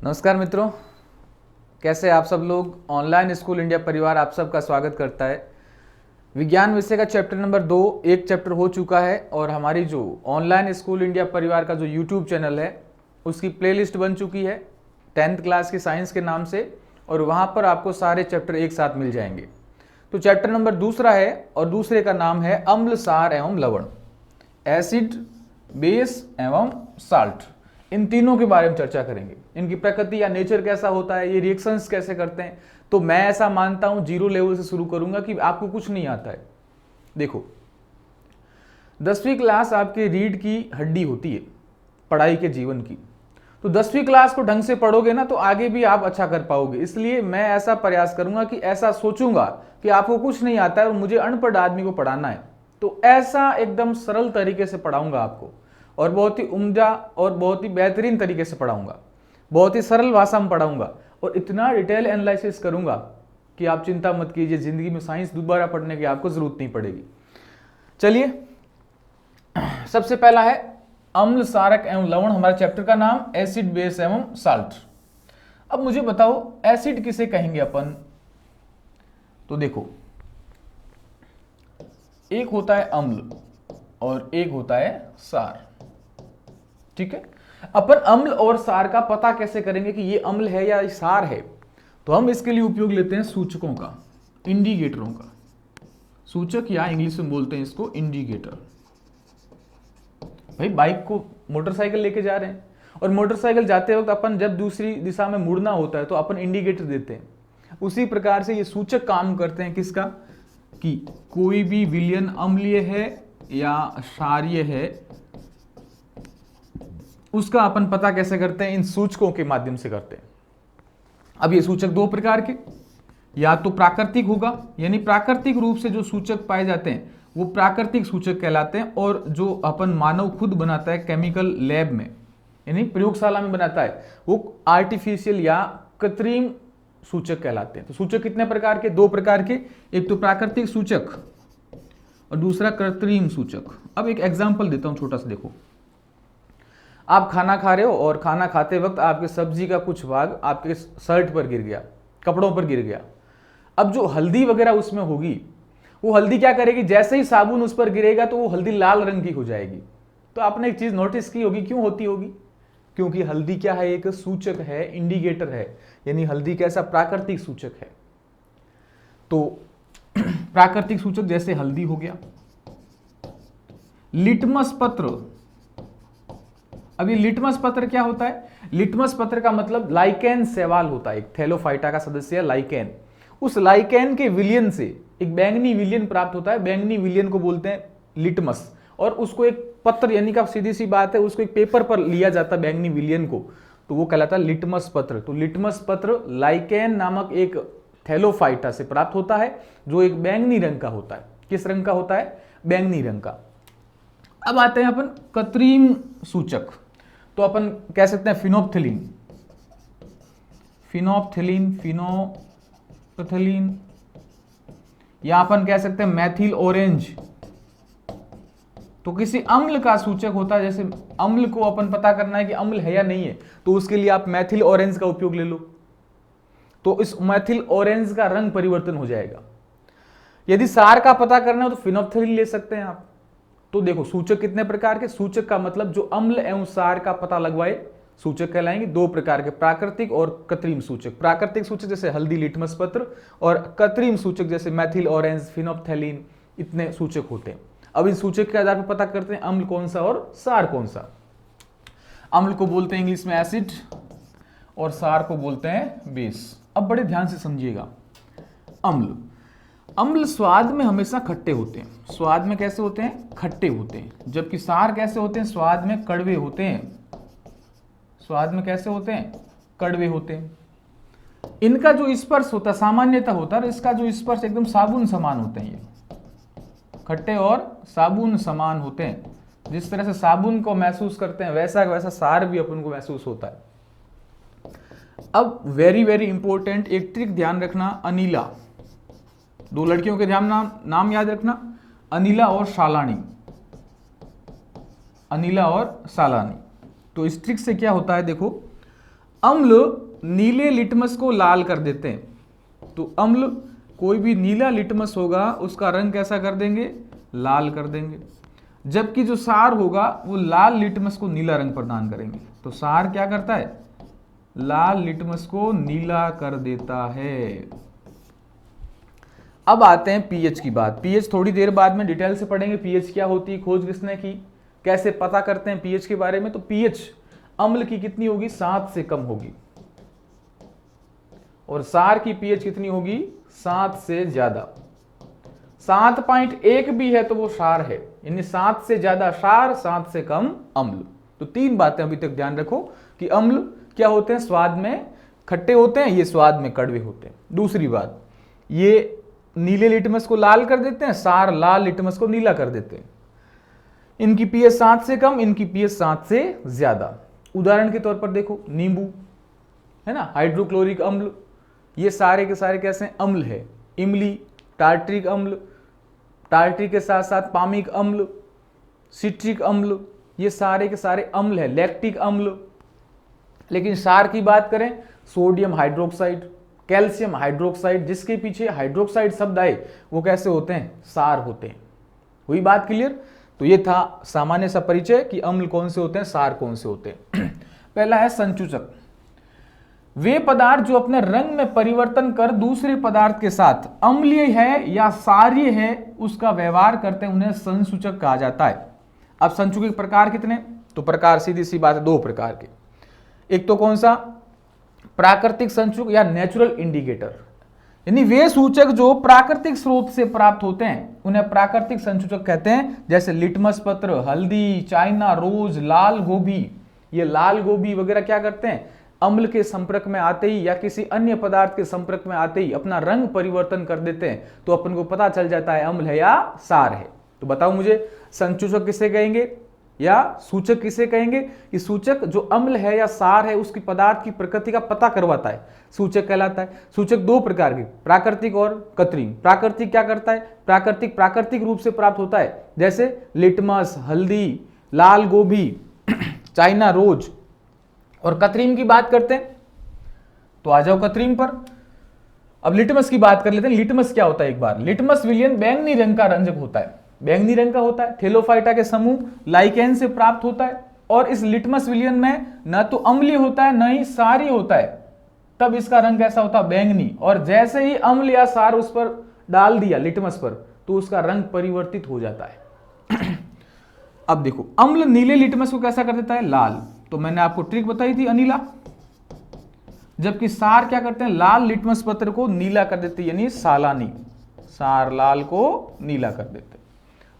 नमस्कार मित्रों, कैसे आप सब लोग। ऑनलाइन स्कूल इंडिया परिवार आप सबका स्वागत करता है। विज्ञान विषय का चैप्टर नंबर 2 एक चैप्टर हो चुका है और हमारी जो ऑनलाइन स्कूल इंडिया परिवार का जो यूट्यूब चैनल है उसकी प्लेलिस्ट बन चुकी है 10th क्लास की साइंस के नाम से, और वहाँ पर आपको सारे चैप्टर एक साथ मिल जाएंगे। तो चैप्टर नंबर दूसरा है और दूसरे का नाम है अम्ल, सार एवं लवण, एसिड, बेस एवं साल्ट। इन तीनों के बारे में चर्चा करेंगे। इनकी प्रकृति या नेचर कैसा होता है, ये रिएक्शंस कैसे करते हैं। तो मैं ऐसा मानता हूं जीरो लेवल से शुरू करूंगा कि आपको कुछ नहीं आता है। देखो, 10वीं क्लास आपके रीढ़ की हड्डी होती है पढ़ाई के जीवन की। तो 10वीं क्लास को ढंग से पढ़ोगे ना तो आगे भी आप अच्छा कर पाओगे। इसलिए मैं ऐसा प्रयास करूंगा कि ऐसा सोचूंगा कि आपको कुछ नहीं आता है और मुझे अनपढ़ आदमी को पढ़ाना है, तो ऐसा एकदम सरल तरीके से पढ़ाऊंगा आपको, और बहुत ही उम्दा और बहुत ही बेहतरीन तरीके से पढ़ाऊंगा, बहुत ही सरल भाषा में पढ़ाऊंगा और इतना डिटेल एनालिसिस करूंगा कि आप चिंता मत कीजिए, जिंदगी में साइंस दोबारा पढ़ने की आपको जरूरत नहीं पड़ेगी। चलिए, सबसे पहला है अम्ल, सारक एवं लवण। हमारे चैप्टर का नाम एसिड, बेस एवं साल्ट। अब मुझे बताओ एसिड किसे कहेंगे अपन। तो देखो, एक होता है अम्ल और एक होता है सार। ठीक है, अपन अम्ल और सार का पता कैसे करेंगे कि ये अम्ल है या सार है। तो हम इसके लिए उपयोग लेते हैं सूचकों का, इंडिकेटरों का। सूचक या इंग्लिश में बोलते हैं इसको इंडिकेटर। भाई बाइक को मोटरसाइकिल लेके जा रहे हैं और मोटरसाइकिल जाते वक्त अपन जब दूसरी दिशा में मुड़ना होता है तो अपन इंडिकेटर देते हैं। उसी प्रकार से ये सूचक काम करते हैं किसका, कि कोई भी विलयन अम्लीय है या क्षारीय है, उसका अपन पता कैसे करते हैं, इन सूचकों के माध्यम से करते हैं। अब ये सूचक दो प्रकार के, या तो प्राकृतिक होगा, यानी प्राकृतिक रूप से जो सूचक पाए जाते हैं वो प्राकृतिक सूचक कहलाते हैं, और जो अपन मानव खुद बनाता है केमिकल लैब में, यानी प्रयोगशाला में बनाता है, वो आर्टिफिशियल या कृत्रिम सूचक कहलाते हैं। तो सूचक कितने प्रकार के, दो प्रकार के, एक तो प्राकृतिक सूचक और दूसरा कृत्रिम सूचक। अब एक एग्जाम्पल देता हूं छोटा सा। देखो, आप खाना खा रहे हो और खाना खाते वक्त आपके सब्जी का कुछ भाग आपके शर्ट पर गिर गया, कपड़ों पर गिर गया। अब जो हल्दी वगैरह उसमें होगी, वो हल्दी क्या करेगी, जैसे ही साबुन उस पर गिरेगा तो वो हल्दी लाल रंग की हो जाएगी। तो आपने एक चीज नोटिस की होगी, क्यों होती होगी, क्योंकि हल्दी क्या है, एक सूचक है, इंडिकेटर है, यानी हल्दी कैसा प्राकृतिक सूचक है। तो प्राकृतिक सूचक जैसे हल्दी हो गया। लिटमस पत्र। अब ये लिटमस पत्र क्या होता है, लिटमस पत्र का मतलब लाइकेन शैवाल होता है, एक थैलोफाइटा का सदस्य है लाइकेन। उस लाइकेन के विलियन से एक बैंगनी विलियन प्राप्त होता है, बैंगनी विलियन को बोलते हैं लिटमस, और उसको एक पत्र, यानी कि सीधी सी बात है, उसको एक पेपर पर लिया जाता है बैंगनी विलियन को, तो वो कहलाता है लिटमस पत्र। तो लिटमस पत्र लाइकेन नामक एक थैलोफाइटा से प्राप्त होता है, जो एक बैंगनी रंग का होता है। किस रंग का होता है, बैंगनी रंग का। अब आते हैं अपन कृत्रिम सूचक। तो अपन कह सकते हैं फिनोप्थिलीन, फिनोप्थिलीन, फिनोप्थिलीन, या अपन कह सकते हैं मैथिल ऑरेंज। तो किसी अम्ल का सूचक होता है, जैसे अम्ल को अपन पता करना है कि अम्ल है या नहीं है, तो उसके लिए आप मैथिल ऑरेंज का उपयोग ले लो, तो इस मैथिल ऑरेंज का रंग परिवर्तन हो जाएगा। यदि सार का पता करना है तो फिनोप्थिलीन ले सकते हैं आप। तो देखो, सूचक कितने प्रकार के, सूचक का मतलब जो अम्ल एवं सार का पता लगवाए सूचक कहलाएंगे। दो प्रकार के, प्राकृतिक और कृत्रिम सूचक। प्राकृतिक सूचक जैसे हल्दी, लिटमस पत्र, और कृत्रिम सूचक जैसे मैथिल ऑरेंज, फिनोप्थिलीन, इतने सूचक होते हैं। अब इन सूचक के आधार पर पता करते हैं अम्ल कौन सा और सार कौन सा। अम्ल को बोलते हैं इंग्लिश में एसिड और सार को बोलते हैं बेस। अब बड़े ध्यान से समझिएगा, अम्ल, अम्ल स्वाद में हमेशा खट्टे होते हैं। स्वाद में कैसे होते हैं, खट्टे होते हैं। जबकि सार कैसे होते हैं, स्वाद में कड़वे होते हैं। स्वाद में कैसे होते हैं, कड़वे होते हैं। इनका जो स्पर्श होता है सामान्यतः होता है, इसका जो स्पर्श एकदम साबुन समान होते हैं। ये खट्टे और साबुन समान होते हैं। जिस तरह से साबुन को महसूस करते हैं वैसा वैसा सार भी अपन को महसूस होता है। अब वेरी वेरी इंपॉर्टेंट एक ट्रिक ध्यान रखना, अनिला। दो लड़कियों के नाम याद रखना, अनिला और शालानी, अनिला और सालानी। तो इस ट्रिक से क्या होता है, देखो, अम्ल नीले लिटमस को लाल कर देते हैं। तो अम्ल कोई भी नीला लिटमस होगा उसका रंग कैसा कर देंगे, लाल कर देंगे, जबकि जो सार होगा वो लाल लिटमस को नीला रंग प्रदान करेंगे। तो सार क्या करता है, लाल लिटमस को नीला कर देता है। अब आते हैं पीएच की बात। पीएच थोड़ी देर बाद में डिटेल से पढ़ेंगे, पीएच क्या होती है, खोज किसने की, कैसे पता करते हैं पीएच के बारे में। तो पीएच अम्ल की कितनी होगी, 7 से कम होगी, और सार की पीएच कितनी होगी, 7 से ज्यादा। 7.1 भी है तो वो सार है, यानी 7 से ज्यादा सार, 7 से कम अम्ल। तो 3 बातें अभी तक ध्यान रखो कि अम्ल क्या होते हैं, स्वाद में खट्टे होते हैं, ये स्वाद में कड़वे होते हैं। दूसरी बात, ये नीले लिटमस को लाल कर देते हैं, सार लाल लिटमस को नीला कर देते हैं। इनकी पीएच 7 से कम, इनकी पीएच 7 से ज्यादा। उदाहरण के तौर पर देखो, नींबू है ना, हाइड्रोक्लोरिक अम्ल, ये सारे के सारे कैसे हैं, अम्ल है। इमली टार्ट्रिक अम्ल, टार्ट्रिक के साथ साथ पामिक अम्ल, सिट्रिक अम्ल, ये सारे के सारे अम्ल है। लैक्टिक अम्ल। लेकिन सार की बात करें, सोडियम हाइड्रोक्साइड, कैल्शियम हाइड्रोक्साइड, जिसके पीछे हाइड्रोक्साइड शब्द आए वो कैसे होते हैं, सार होते हैं। हुई बात क्लियर। तो ये था सामान्य सा परिचय कि अम्ल कौन से होते हैं, सार कौन से होते हैं। पहला है संसूचक, वे पदार्थ जो अपने रंग में परिवर्तन कर दूसरे पदार्थ के साथ अम्लीय है या सारीय है उसका व्यवहार करते हैं, उन्हें संसूचक कहा जाता है। अब संसूचक के प्रकार कितने, तो प्रकार सीधी सी बात है, 2 प्रकार के। एक तो कौन सा, प्राकृतिक संसूचक या नेचुरल इंडिकेटर, यानी वे सूचक जो प्राकृतिक स्रोत से प्राप्त होते हैं उन्हें प्राकृतिक संसूचक कहते हैं। जैसे लिटमस पत्र, हल्दी, चाइना रोज, लाल गोभी। ये लाल गोभी वगैरह क्या करते हैं, अम्ल के संपर्क में आते ही या किसी अन्य पदार्थ के संपर्क में आते ही अपना रंग परिवर्तन कर देते हैं, तो अपन को पता चल जाता है अम्ल है या सार है। तो बताओ मुझे, संसूचक किसे कहेंगे या सूचक किसे कहेंगे। कि सूचक जो अम्ल है या सार है उसकी पदार्थ की प्रकृति का पता करवाता है, सूचक कहलाता है। सूचक 2 प्रकार के, प्राकृतिक और कृत्रिम। प्राकृतिक क्या करता है, प्राकृतिक रूप से प्राप्त होता है, जैसे लिटमस, हल्दी, लाल गोभी, चाइना रोज। और कृत्रिम की बात करते हैं तो आ जाओ कृत्रिम पर। अब लिटमस की बात कर लेते हैं। लिटमस क्या होता है, एक बार, लिटमस विलयन बैंगनी रंग का रंजक होता है, बैंगनी रंग का होता है, थेलोफाइटा के समूह लाइकेन से प्राप्त होता है। और इस लिटमस विलयन में न तो अम्लीय होता है न ही सारी होता है, तब इसका रंग कैसा होता है, बैंगनी। और जैसे ही अम्ल या सार उस पर डाल दिया लिटमस पर, तो उसका रंग परिवर्तित हो जाता है। अब देखो, अम्ल नीले लिटमस को कैसा कर देता है, लाल। तो मैंने आपको ट्रिक बताई थी, अनीला। जबकि सार क्या करते हैं, लाल लिटमस पत्र को नीला कर देते हैं, यानी सालानी, सार लाल को नीला कर देते हैं।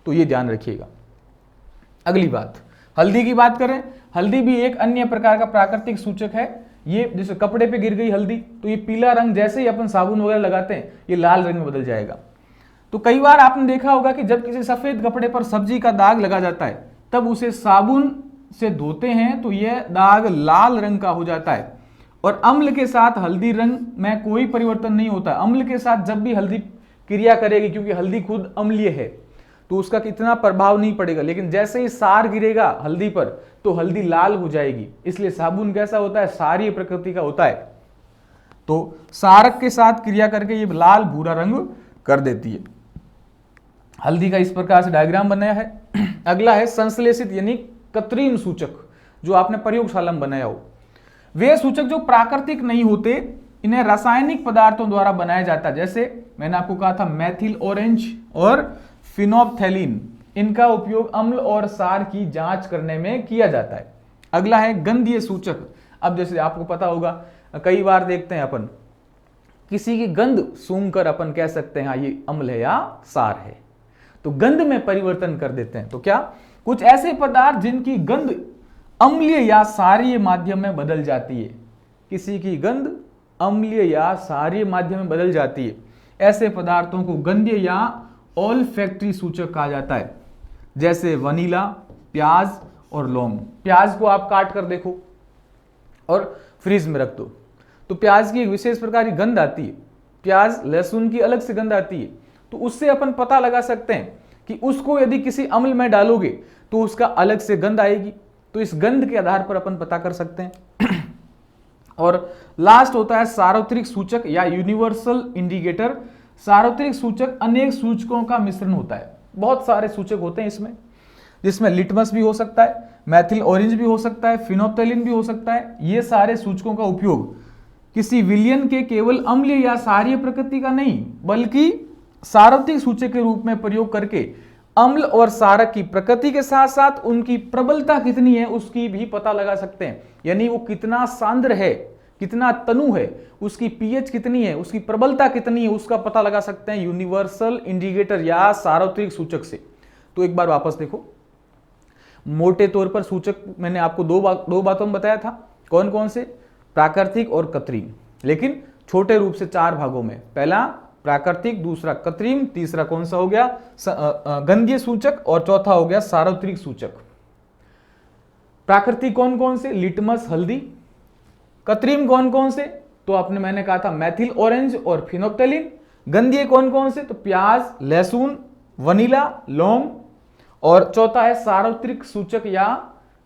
तो ये ध्यान रखिएगा। अगली बात, हल्दी की बात करें। हल्दी भी एक अन्य प्रकार का प्राकृतिक सूचक है। ये जैसे कपड़े पे गिर गई हल्दी, तो ये पीला रंग जैसे ही अपन साबुन वगैरह लगाते हैं ये लाल रंग में बदल जाएगा। तो कई बार आपने देखा होगा कि जब किसी सफेद कपड़े पर सब्जी का दाग लगा जाता है, तब उसे साबुन से धोते हैं तो यह दाग लाल रंग का हो जाता है। और अम्ल के साथ हल्दी रंग में कोई परिवर्तन नहीं होता। अम्ल के साथ जब भी हल्दी क्रिया करेगी, क्योंकि हल्दी खुद अम्लीय है, तो उसका कितना प्रभाव नहीं पड़ेगा। लेकिन जैसे ही सार गिरेगा हल्दी पर, तो हल्दी लाल हो जाएगी। इसलिए साबुन कैसा होता है, सारीय प्रकृति का होता है। तो सारक के साथ क्रिया करके ये लाल भूरा रंग कर देती है। हल्दी का इस प्रकार से डायग्राम बनाया है। अगला है संश्लेषित यानी कृत्रिम सूचक, जो आपने प्रयोगशाला में बनाया हो। वे सूचक जो प्राकृतिक नहीं होते, इन्हें रासायनिक पदार्थों द्वारा बनाया जाता है। जैसे मैंने आपको कहा था मेथिल ऑरेंज और फिनोप्थेलिन, इनका उपयोग अम्ल और सार की जांच करने में किया जाता है। अगला है गंधीय सूचक। अब जैसे आपको पता होगा, कई बार देखते हैं अपन किसी की गंध सूंघकर अपन कह सकते हैं हाँ ये अम्ल है या सार है, तो गंध में परिवर्तन कर देते हैं। तो क्या, कुछ ऐसे पदार्थ जिनकी गंध अम्लीय या सारीय माध्यम में बदल जाती है, किसी की गंध अम्लीय या सारीय माध्यम में बदल जाती है, ऐसे पदार्थों को गंधीय या ऑल्फैक्टरी सूचक कहा जाता है। जैसे वनीला, प्याज और लौंग। प्याज को आप काट कर देखो और फ्रीज में रख दो, तो प्याज की एक विशेष प्रकार की गंध आती है। प्याज लहसुन की अलग से गंध आती है। तो उससे अपन पता लगा सकते हैं कि उसको यदि किसी अम्ल में डालोगे तो उसका अलग से गंध आएगी। तो इस गंध के आधार पर अपन पता कर सकते हैं। और लास्ट होता है सार्वत्रिक सूचक या यूनिवर्सल इंडिकेटर। सार्वत्रिक सूचक अनेक सूचकों का मिश्रण होता है। बहुत सारे सूचक होते हैं इसमें, जिसमें लिटमस भी हो सकता है, मैथिल ऑरेंज भी हो सकता है, फिनोप्थेलिन भी हो सकता है। ये सारे सूचकों का उपयोग किसी विलयन के केवल अम्लीय या क्षारीय प्रकृति का नहीं, बल्कि सार्वत्रिक सूचक के रूप में प्रयोग करके अम्ल और क्षारक की प्रकृति के साथ साथ उनकी प्रबलता कितनी है उसकी भी पता लगा सकते हैं। यानी वो कितना सांद्र है, कितना तनु है, उसकी पीएच कितनी है, उसकी प्रबलता कितनी है, उसका पता लगा सकते हैं यूनिवर्सल इंडिकेटर या सार्वत्रिक सूचक से। तो एक बार वापस देखो, मोटे तौर पर सूचक मैंने आपको दो बातों में बताया था, कौन कौन से, प्राकृतिक और कृत्रिम, लेकिन छोटे रूप से 4 भागों में। पहला प्राकृतिक, दूसरा कृत्रिम, तीसरा कौन सा हो गया, गंधीय सूचक, और चौथा हो गया सार्वत्रिक सूचक। प्राकृतिक कौन कौन से, लिटमस हल्दी। कृत्रिम कौन कौन से, तो मैंने कहा था मैथिल ऑरेंज और फिनोप्थेलिन। गंधीय कौन कौन से, तो प्याज, लहसुन, वनीला, लौंग। और चौथा है सार्वत्रिक सूचक या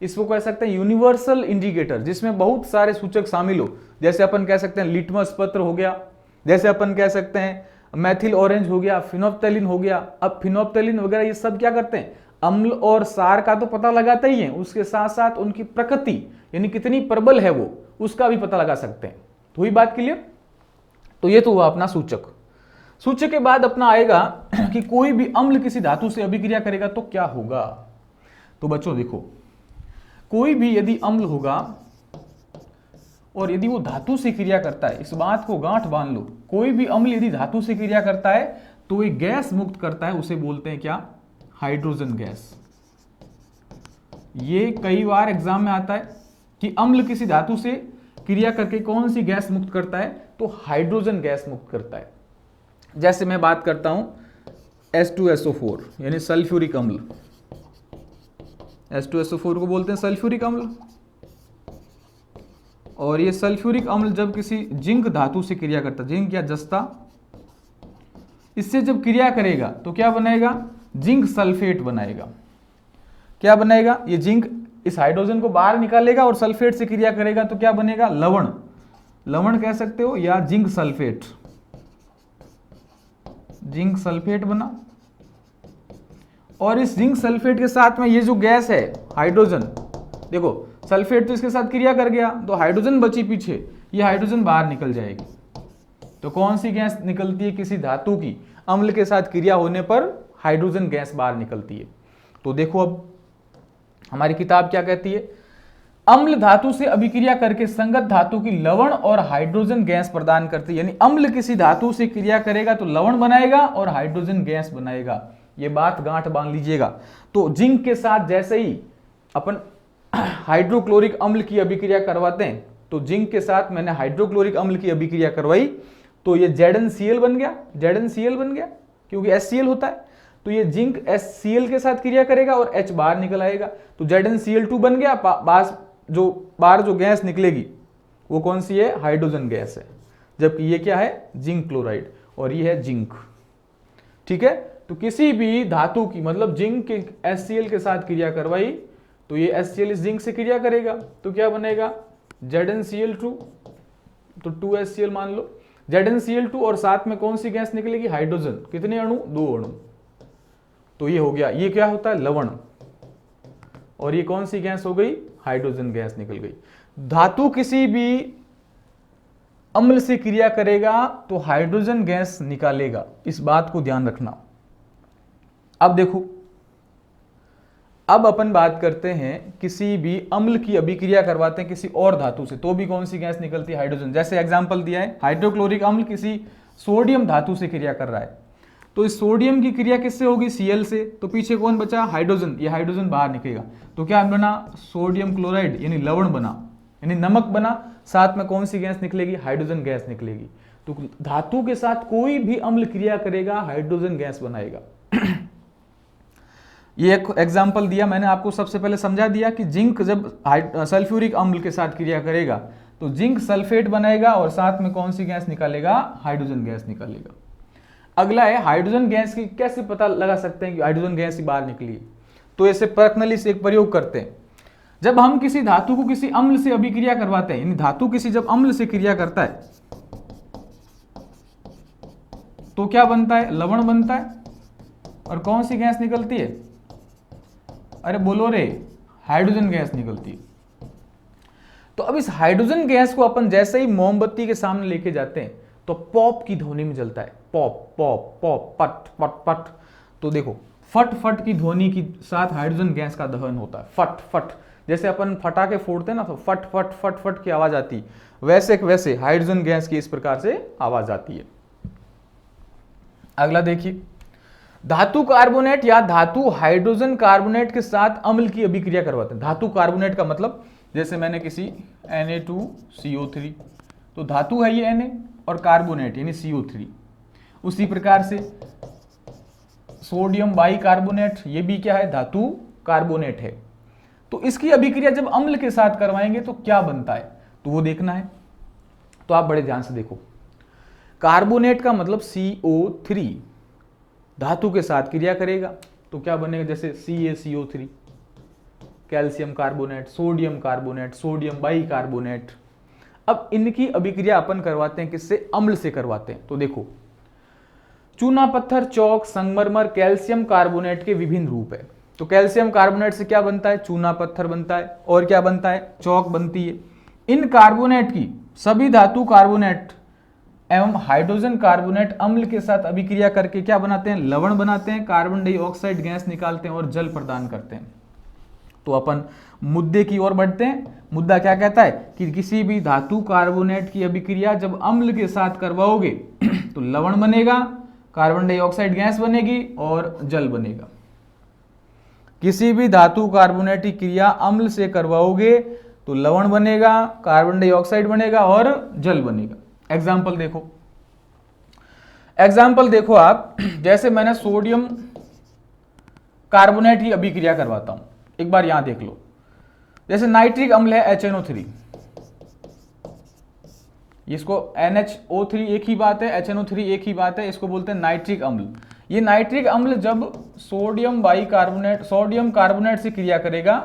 इसको कह सकते हैं यूनिवर्सल इंडिकेटर, जिसमें बहुत सारे सूचक शामिल हो। जैसे अपन कह सकते हैं लिटमस पत्र हो गया, जैसे अपन कह सकते हैं मैथिल ऑरेंज हो गया, फिनोप्थेलिन हो गया। अब फिनोप्थेलिन वगैरह ये सब क्या करते हैं, अम्ल और क्षार का तो पता लगाते ही हैं, उसके साथ साथ उनकी प्रकृति यानी कितनी प्रबल है वो, उसका भी पता लगा सकते हैं। तो हुई बात क्लियर। तो ये तो हुआ अपना सूचक। सूचक के बाद अपना आएगा कि कोई भी अम्ल किसी धातु से अभिक्रिया करेगा तो क्या होगा। तो बच्चों देखो, कोई भी यदि अम्ल होगा और यदि वो धातु से क्रिया करता है, इस बात को गांठ बांध लो, कोई भी अम्ल यदि धातु से क्रिया करता है तो एक गैस मुक्त करता है, उसे बोलते हैं क्या, हाइड्रोजन गैस। ये कई बार एग्जाम में आता है कि अम्ल किसी धातु से क्रिया करके कौन सी गैस मुक्त करता है, तो हाइड्रोजन गैस मुक्त करता है। जैसे मैं बात करता हूं H2SO4 यानी सल्फ्यूरिक अम्ल। H2SO4 को बोलते हैं सल्फ्यूरिक अम्ल। और ये सल्फ्यूरिक अम्ल जब किसी जिंक धातु से क्रिया करता है, जिंक या जस्ता, इससे जब क्रिया करेगा तो क्या बनाएगा, जिंक सल्फेट बनाएगा। क्या बनाएगा, ये जिंक इस हाइड्रोजन को बाहर निकालेगा और सल्फेट से क्रिया करेगा तो क्या बनेगा, लवण। लवण कह सकते हो या जिंक सल्फेट। जिंक सल्फेट बना। और इस जिंक सल्फेट के साथ में ये जो गैस है हाइड्रोजन, देखो सल्फेट तो इसके साथ क्रिया कर गया तो हाइड्रोजन बची पीछे, ये हाइड्रोजन बाहर निकल जाएगी। तो कौन सी गैस निकलती है, किसी धातु की अम्ल के साथ क्रिया होने पर हाइड्रोजन गैस बाहर निकलती है। तो देखो अब हमारी किताब क्या कहती है, अम्ल धातु से अभिक्रिया करके संगत धातु की लवण और हाइड्रोजन गैस प्रदान करती है। यानी अम्ल किसी धातु से क्रिया करेगा तो लवण बनाएगा और हाइड्रोजन गैस बनाएगा। ये बात गांठ बांध लीजिएगा। तो जिंक के साथ जैसे ही अपन हाइड्रोक्लोरिक अम्ल की अभिक्रिया करवाते हैं, तो जिंक के साथ मैंने हाइड्रोक्लोरिक अम्ल की अभिक्रिया करवाई तो ये ZnCl बन गया। ZnCl बन गया क्योंकि HCl होता है, तो ये जिंक HCl के साथ क्रिया करेगा और H बाहर निकल आएगा, तो ZnCl2 बन गया। बाहर जो गैस निकलेगी वो कौन सी है, हाइड्रोजन गैस है। जबकि ये क्या है, जिंक क्लोराइड, और ये है जिंक। ठीक है, तो किसी भी धातु की मतलब जिंक के HCl के साथ क्रिया करवाई तो ये HCl इस जिंक से क्रिया करेगा तो क्या बनेगा, ZnCl2, तो 2HCl मान लो। ZnCl2 और साथ में कौन सी गैस निकलेगी, हाइड्रोजन। कितने अणु, 2 अणु। तो ये हो गया, ये क्या होता है, लवण। और ये कौन सी गैस हो गई, हाइड्रोजन गैस निकल गई। धातु किसी भी अम्ल से क्रिया करेगा तो हाइड्रोजन गैस निकालेगा, इस बात को ध्यान रखना। अब देखो, अब अपन बात करते हैं किसी भी अम्ल की अभिक्रिया करवाते हैं किसी और धातु से तो भी कौन सी गैस निकलती है, हाइड्रोजन। जैसे एग्जांपल दिया है, हाइड्रोक्लोरिक अम्ल किसी सोडियम धातु से क्रिया कर रहा है तो इस सोडियम की क्रिया किससे होगी, Cl से, तो पीछे कौन बचा, हाइड्रोजन। ये हाइड्रोजन बाहर निकलेगा तो क्या बना, सोडियम क्लोराइड यानी लवण बना, यानी नमक बना। साथ में कौन सी गैस निकलेगी, हाइड्रोजन गैस निकलेगी। तो धातु के साथ कोई भी अम्ल क्रिया करेगा हाइड्रोजन गैस बनाएगा। ये एक एग्जाम्पल दिया मैंने आपको, सबसे पहले समझा दिया कि जिंक जब सल्फ्यूरिक अम्ल के साथ क्रिया करेगा तो जिंक सल्फेट बनाएगा और साथ में कौन सी गैस निकालेगा, हाइड्रोजन गैस निकालेगा। अगला है हाइड्रोजन गैस की कैसे पता लगा सकते हैं कि हाइड्रोजन गैस ही बाहर निकली। तो ऐसे पर्सनली से एक प्रयोग करते हैं। जब हम किसी धातु को किसी अम्ल से अभिक्रिया करवाते हैं, यानी धातु किसी जब अम्ल से क्रिया करता है तो क्या बनता है? लवण बनता है। और कौन सी गैस निकलती है? अरे बोलो रे, हाइड्रोजन गैस निकलती है। तो अब इस हाइड्रोजन गैस को अपन जैसे ही मोमबत्ती के सामने लेके जाते हैं तो पॉप की ध्वनि में जलता है। पॉप पॉप पॉप, पट पट पट। तो देखो, फट फट की ध्वनि के साथ हाइड्रोजन गैस का दहन होता है। फट फट, जैसे अपन फटाके फोड़ते हैं ना तो फट फट फट फट की आवाज आती है, वैसे हाइड्रोजन गैस की इस प्रकार से आवाज आती है। अगला देखिए, धातु कार्बोनेट या धातु हाइड्रोजन कार्बोनेट के साथ अम्ल की अभिक्रिया करवाते हैं। धातु कार्बोनेट का मतलब जैसे मैंने किसी Na2CO3, तो धातु है ये Na और कार्बोनेट यानी CO3। उसी प्रकार से सोडियम बाइकार्बोनेट, ये भी क्या है? धातु कार्बोनेट है। तो इसकी अभिक्रिया जब अम्ल के साथ करवाएंगे तो क्या बनता है, तो वो देखना है। तो आप बड़े ध्यान से देखो, कार्बोनेट का मतलब CO3 धातु के साथ क्रिया करेगा तो क्या बनेगा? जैसे CaCO3, calcium carbonate, sodium carbonate, sodium bicarbonate. अब इनकी अभिक्रिया अपन करवाते हैं किससे? अम्ल से करवाते हैं। तो देखो, चूना पत्थर, चौक, संगमरमर कैल्शियम कार्बोनेट के विभिन्न रूप है। तो कैल्शियम कार्बोनेट से क्या बनता है? चूना पत्थर बनता है। और क्या बनता है? चौक बनती है। इन कार्बोनेट की सभी धातु कार्बोनेट एवं हाइड्रोजन कार्बोनेट अम्ल के साथ अभिक्रिया करके क्या बनाते हैं? लवण बनाते हैं, कार्बन डाइऑक्साइड गैस निकालते हैं और जल प्रदान करते हैं। तो अपन मुद्दे की ओर बढ़ते हैं। मुद्दा क्या कहता है कि किसी भी धातु कार्बोनेट की अभिक्रिया जब अम्ल के साथ करवाओगे तो लवण बनेगा, कार्बन डाइऑक्साइड गैस बनेगी और जल बनेगा। किसी भी धातु कार्बोनेट की क्रिया अम्ल से करवाओगे तो लवण बनेगा, कार्बन डाइऑक्साइड बनेगा और जल बनेगा। एग्जाम्पल देखो आप, जैसे मैंने सोडियम कार्बोनेट की अभिक्रिया करवाता हूं, एक बार यहां देख लो। जैसे नाइट्रिक अम्ल है HNO3, इसको NHO3 एक ही बात है, HNO3 एक ही बात है, इसको बोलते हैं नाइट्रिक अम्ल। ये नाइट्रिक अम्ल जब सोडियम कार्बोनेट से क्रिया करेगा,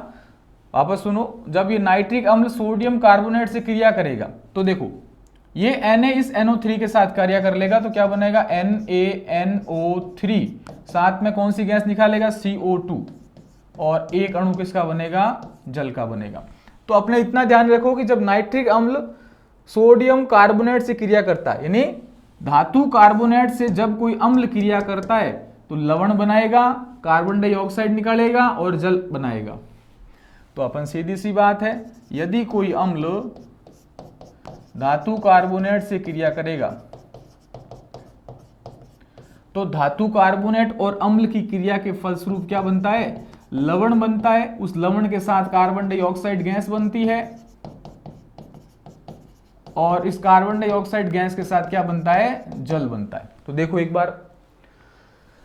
वापस सुनो, जब ये नाइट्रिक अम्ल सोडियम कार्बोनेट से क्रिया करेगा तो देखो, ये Na इस NO3 के साथ कार्य कर लेगा तो क्या बनेगा? NaNO3, साथ में कौन सी गैस निकालेगा? CO2, और एक अणु किसका बनेगा? जल का बनेगा। तो अपने इतना ध्यान रखो कि जब नाइट्रिक अम्ल सोडियम कार्बोनेट से क्रिया करता है, यानी धातु कार्बोनेट से जब कोई अम्ल क्रिया करता है तो लवण बनाएगा, कार्बन डाइऑक्साइड निकालेगा और जल बनाएगा। तो अपन सीधी सी बात है, यदि कोई अम्ल धातु कार्बोनेट से क्रिया करेगा तो धातु कार्बोनेट और अम्ल की क्रिया के फलस्वरूप क्या बनता है? लवण बनता है। उस लवण के साथ कार्बन डाइऑक्साइड गैस बनती है और इस कार्बन डाइऑक्साइड गैस के साथ क्या बनता है? जल बनता है। तो देखो एक बार,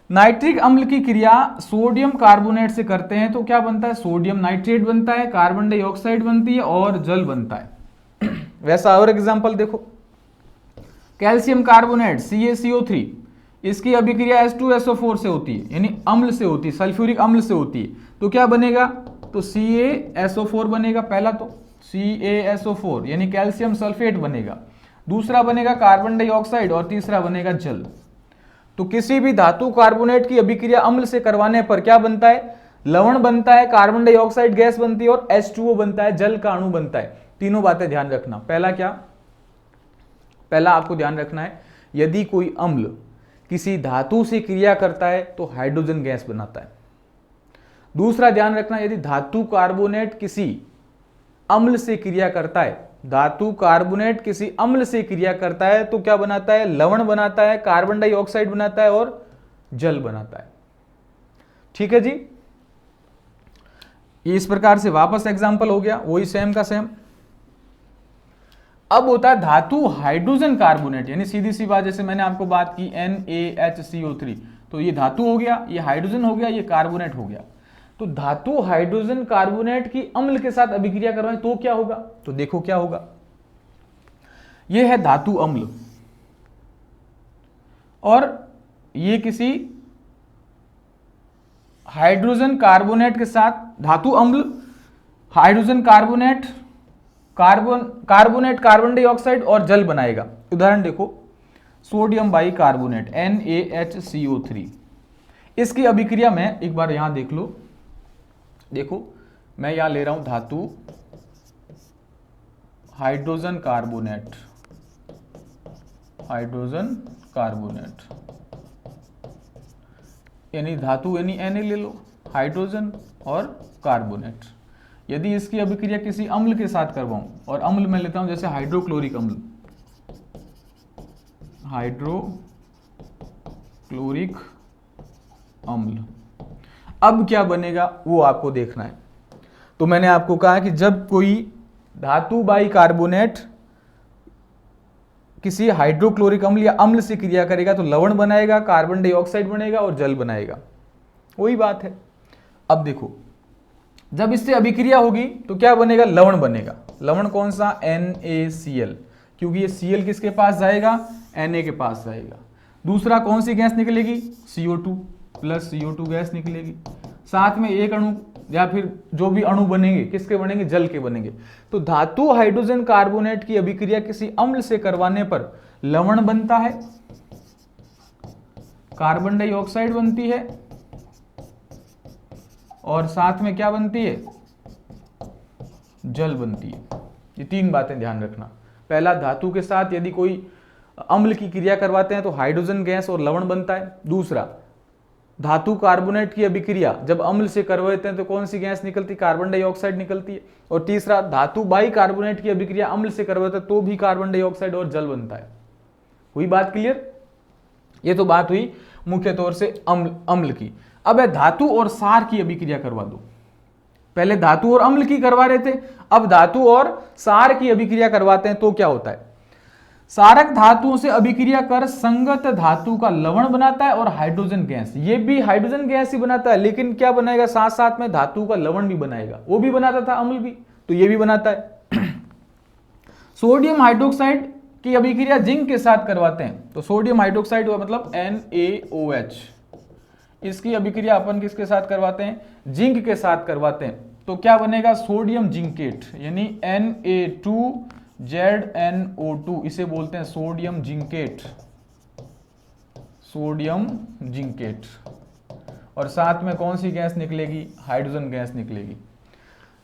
नाइट्रिक अम्ल की क्रिया सोडियम कार्बोनेट से करते हैं तो क्या बनता है? सोडियम नाइट्रेट बनता है, कार्बन डाइऑक्साइड बनती है और जल बनता है। वैसा और एग्जांपल देखो, कैल्शियम कार्बोनेट CaCO3, इसकी अभिक्रिया H2SO4 से होती है, यानी अम्ल से होती है, सल्फ्यूरिक अम्ल से होती है। तो क्या बनेगा? तो CaSO4 बनेगा। पहला तो CaSO4 यानी कैल्शियम सल्फेट बनेगा, दूसरा बनेगा कार्बन डाइऑक्साइड और तीसरा बनेगा जल। तो किसी भी धातु कार्बोनेट की अभिक्रिया अम्ल से करवाने पर क्या बनता है? लवण बनता है, कार्बन डाइऑक्साइड गैस बनती है और H2O बनता है, जल का अणु बनता है। तीनों बातें ध्यान रखना। पहला क्या? पहला आपको ध्यान रखना है, यदि कोई अम्ल किसी धातु से क्रिया करता है तो हाइड्रोजन गैस बनाता है। दूसरा ध्यान रखना, यदि धातु कार्बोनेट किसी अम्ल से क्रिया करता है, धातु कार्बोनेट किसी अम्ल से क्रिया करता है तो क्या बनाता है? लवण बनाता है, कार्बन डाइऑक्साइड बनाता है और जल बनाता है। ठीक है जी, ये इस प्रकार से वापस एग्जांपल हो गया, वही सेम का सेम। अब होता है धातु हाइड्रोजन कार्बोनेट, यानी सीधी सी बात, जैसे मैंने आपको बात की NaHCO3, तो ये धातु हो गया, ये हाइड्रोजन हो गया, ये कार्बोनेट हो गया। तो धातु हाइड्रोजन कार्बोनेट की अम्ल के साथ अभिक्रिया करवाएं तो क्या होगा? तो देखो क्या होगा, यह है धातु अम्ल और ये किसी हाइड्रोजन कार्बोनेट के साथ, धातु अम्ल hydrogen carbonate, carbonate carbon dioxide और जल बनाएगा। उदाहरण देखो, सोडियम बाई कार्बोनेट NaHCO3, इसकी अभिक्रिया में एक बार यहां देख लो, देखो मैं यहां ले रहा हूं धातु हाइड्रोजन कार्बोनेट, हाइड्रोजन कार्बोनेट यानी धातु यानी Na ले लो, हाइड्रोजन और कार्बोनेट। यदि इसकी अभिक्रिया किसी अम्ल के साथ करवाऊं, और अम्ल में लेता हूं जैसे हाइड्रोक्लोरिक अम्ल, हाइड्रोक्लोरिक अम्ल, अब क्या बनेगा वो आपको देखना है। तो मैंने आपको कहा कि जब कोई धातु बाई कार्बोनेट किसी हाइड्रोक्लोरिक अम्ल या अम्ल से क्रिया करेगा तो लवण बनाएगा, कार्बन डाइऑक्साइड बनेगा और जल बनाएगा, वही बात है। अब देखो, जब इससे अभिक्रिया होगी तो क्या बनेगा, लवण बनेगा। लवण कौन सा, NaCl, क्योंकि ये Cl किसके पास जाएगा, Na के पास जाएगा। दूसरा कौन सी गैस निकलेगी, CO2 प्लस CO2 गैस निकलेगी। साथ में एक अणु या फिर जो भी अणु बनेंगे किसके बनेंगे, जल के बनेंगे। तो धातु हाइड्रोजन कार्बोनेट की अभिक्रिया किसी अम्ल से करवाने पर लवण बनता है, कार्बन डाइऑक्साइड बनती है और साथ में क्या बनती है, जल बनती है। ये तीन बातें ध्यान रखना। पहला, धातु के साथ यदि कोई अम्ल की क्रिया करवाते हैं तो हाइड्रोजन गैस और लवण बनता है। दूसरा, धातु कार्बोनेट की अभिक्रिया जब अम्ल से करवाते हैं तो कौन सी गैस निकलती, कार्बन डाइऑक्साइड निकलती है। और तीसरा, धातु बाई कार्बोनेट की अभिक्रिया अम्ल से करवाते हैं तो भी कार्बन डाइऑक्साइड और जल बनता है। हुई बात क्लियर। ये तो बात हुई मुख्य तौर से अम्ल की। अब है धातु और सार की अभिक्रिया करवा दो। पहले धातु और अम्ल की करवा रहे थे, अब धातु और सार की अभिक्रिया करवाते हैं तो क्या होता है, सारक धातुओं से अभिक्रिया कर संगत धातु का लवण बनाता है और हाइड्रोजन गैस, ये भी हाइड्रोजन गैस ही बनाता है, लेकिन क्या बनाएगा, साथ साथ में धातु का लवण भी बनाएगा। वो भी बनाता था अम्ल भी, तो ये भी बनाता है। सोडियम हाइड्रोक्साइड की अभिक्रिया जिंक के साथ करवाते हैं, तो सोडियम हाइड्रोक्साइड मतलब NaOH, इसकी अभिक्रिया अपन किसके साथ करवाते हैं, जिंक के साथ करवाते हैं, तो क्या बनेगा, सोडियम जिंकेट यानी Na2ZnO2, इसे बोलते हैं सोडियम जिंकेट, सोडियम जिंकेट। और साथ में कौन सी गैस निकलेगी, हाइड्रोजन गैस निकलेगी।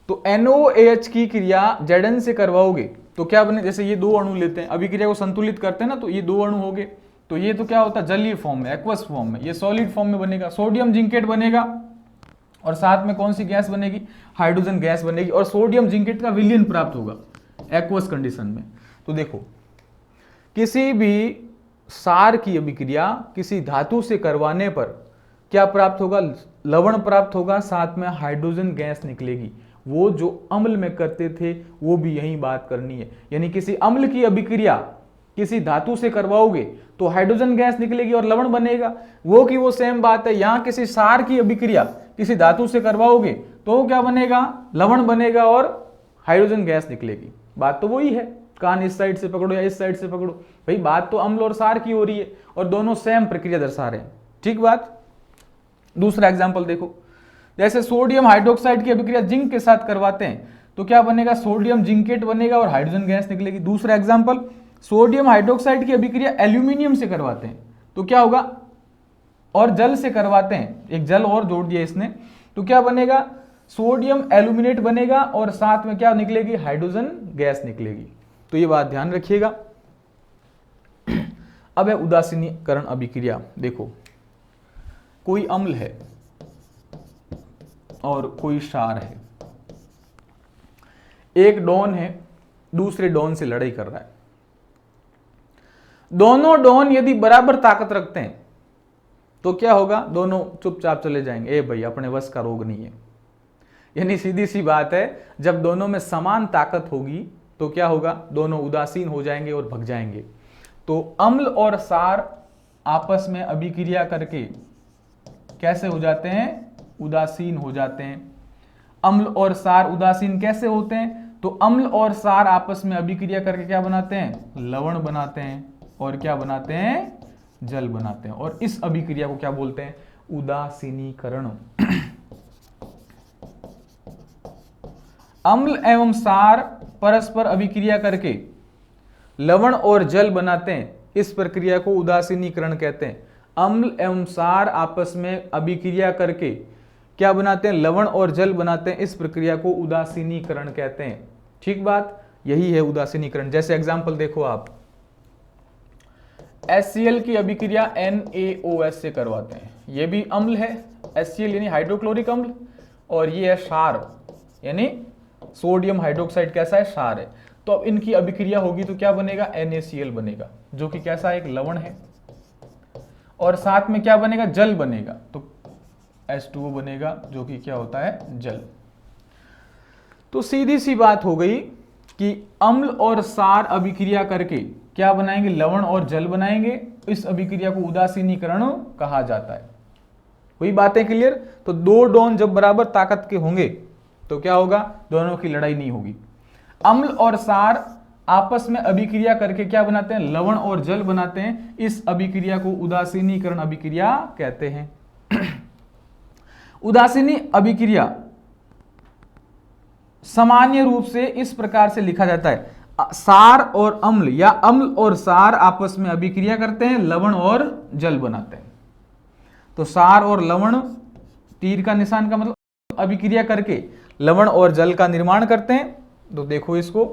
तो NOAH की क्रिया Zn से करवाओगे तो क्या बने, जैसे ये दो अणु लेते हैं, अभिक्रिया को संतुलित करते हैं ना, तो ये दो अणु हो गए, तो ये तो क्या होता है, जलीय फॉर्म में, एक्वस फॉर्म में, ये सॉलिड फॉर्म में बनेगा, सोडियम जिंकेट बनेगा। और साथ में कौन सी गैस बनेगी, हाइड्रोजन गैस बनेगी, और सोडियम जिंकेट का विलयन प्राप्त होगा एक्वस कंडीशन में। तो देखो, किसी भी सार की अभिक्रिया किसी धातु से करवाने पर क्या प्राप्त होगा, लवण प्राप्त होगा, साथ में हाइड्रोजन गैस निकलेगी। वो जो अम्ल में करते थे वो भी यही बात करनी है, यानी किसी अम्ल की अभिक्रिया किसी धातु से करवाओगे तो हाइड्रोजन गैस निकलेगी और लवण बनेगा। वो की वो सेम बात है, यहां किसी सार की अभिक्रिया किसी धातु से करवाओगे तो क्या बनेगा, लवण बनेगा और हाइड्रोजन गैस निकलेगी। बात तो वही है, कान इस साइड से पकड़ो या इस साइड से पकड़ो, भाई बात तो अम्ल और सार की हो रही है और दोनों सेम प्रक्रिया दर्शा रहे हैं। ठीक बात। दूसरा एग्जाम्पल देखो, जैसे सोडियम हाइड्रोक्साइड की अभिक्रिया जिंक के साथ करवाते हैं तो क्या बनेगा, सोडियम जिंकेट बनेगा और हाइड्रोजन गैस निकलेगी। दूसरा एग्जाम्पल, सोडियम हाइड्रोक्साइड की अभिक्रिया एल्यूमिनियम से करवाते हैं तो क्या होगा, और जल से करवाते हैं, एक जल और जोड़ दिया इसने, तो क्या बनेगा, सोडियम एल्यूमिनेट बनेगा और साथ में क्या निकलेगी, हाइड्रोजन गैस निकलेगी। तो ये बात ध्यान रखिएगा। अब है उदासीनीकरण अभिक्रिया। देखो, कोई अम्ल है और कोई क्षार है, एक डॉन है दूसरे डॉन से लड़ाई कर रहा है। दोनों डॉन यदि बराबर ताकत रखते हैं तो क्या होगा, दोनों चुपचाप चले जाएंगे, ए भाई अपने वश का रोग नहीं है। यानी सीधी सी बात है, जब दोनों में समान ताकत होगी तो क्या होगा, दोनों उदासीन हो जाएंगे और भग जाएंगे। तो अम्ल और सार आपस में अभिक्रिया करके कैसे हो जाते हैं, उदासीन हो जाते हैं। अम्ल और सार उदासीन कैसे होते हैं, तो अम्ल और सार आपस में अभिक्रिया करके क्या बनाते हैं, लवण बनाते हैं और क्या बनाते हैं, जल बनाते हैं। और इस अभिक्रिया को क्या बोलते हैं, उदासीनीकरण। अम्ल एवं सार परस्पर अभिक्रिया करके लवण और जल बनाते हैं, इस प्रक्रिया को उदासीनीकरण कहते हैं। अम्ल एवं सार आपस में अभिक्रिया करके क्या बनाते हैं, लवण और जल बनाते हैं, इस प्रक्रिया को उदासीनीकरण कहते हैं। ठीक बात, यही है उदासीनीकरण। जैसे एग्जांपल देखो आप, HCl की अभिक्रिया NaOH से करवाते हैं, ये भी अम्ल है, HCl यानी हाइड्रोक्लोरिक अम्ल, और ये है क्षार यानी सोडियम हाइड्रोक्साइड, कैसा है, क्षार है। तो अब इनकी अभिक्रिया होगी तो क्या बनेगा, NaCl बनेगा, जो कि कैसा है, एक लवण है, और साथ में क्या बनेगा, जल बनेगा, तो H2O बनेगा, जो कि क्या होता है, जल। तो सीधी सी बात हो गई कि अम्ल और सार अभिक्रिया करके क्या बनाएंगे, लवण और जल बनाएंगे, इस अभिक्रिया को उदासीनीकरण कहा जाता है। वही बातें क्लियर। तो दो डॉन जब बराबर ताकत के होंगे तो क्या होगा, दोनों की लड़ाई नहीं होगी। अम्ल और सार आपस में अभिक्रिया करके क्या बनाते हैं, लवण और जल बनाते हैं, इस अभिक्रिया को उदासीनीकरण अभिक्रिया कहते हैं। उदासीनी अभिक्रिया सामान्य रूप से इस प्रकार से लिखा जाता है, सार और अम्ल या अम्ल और सार आपस में अभिक्रिया करते हैं, लवण और जल बनाते हैं। तो सार और लवण, तीर का निशान का मतलब अभिक्रिया करके लवण और जल का निर्माण करते हैं। तो देखो इसको,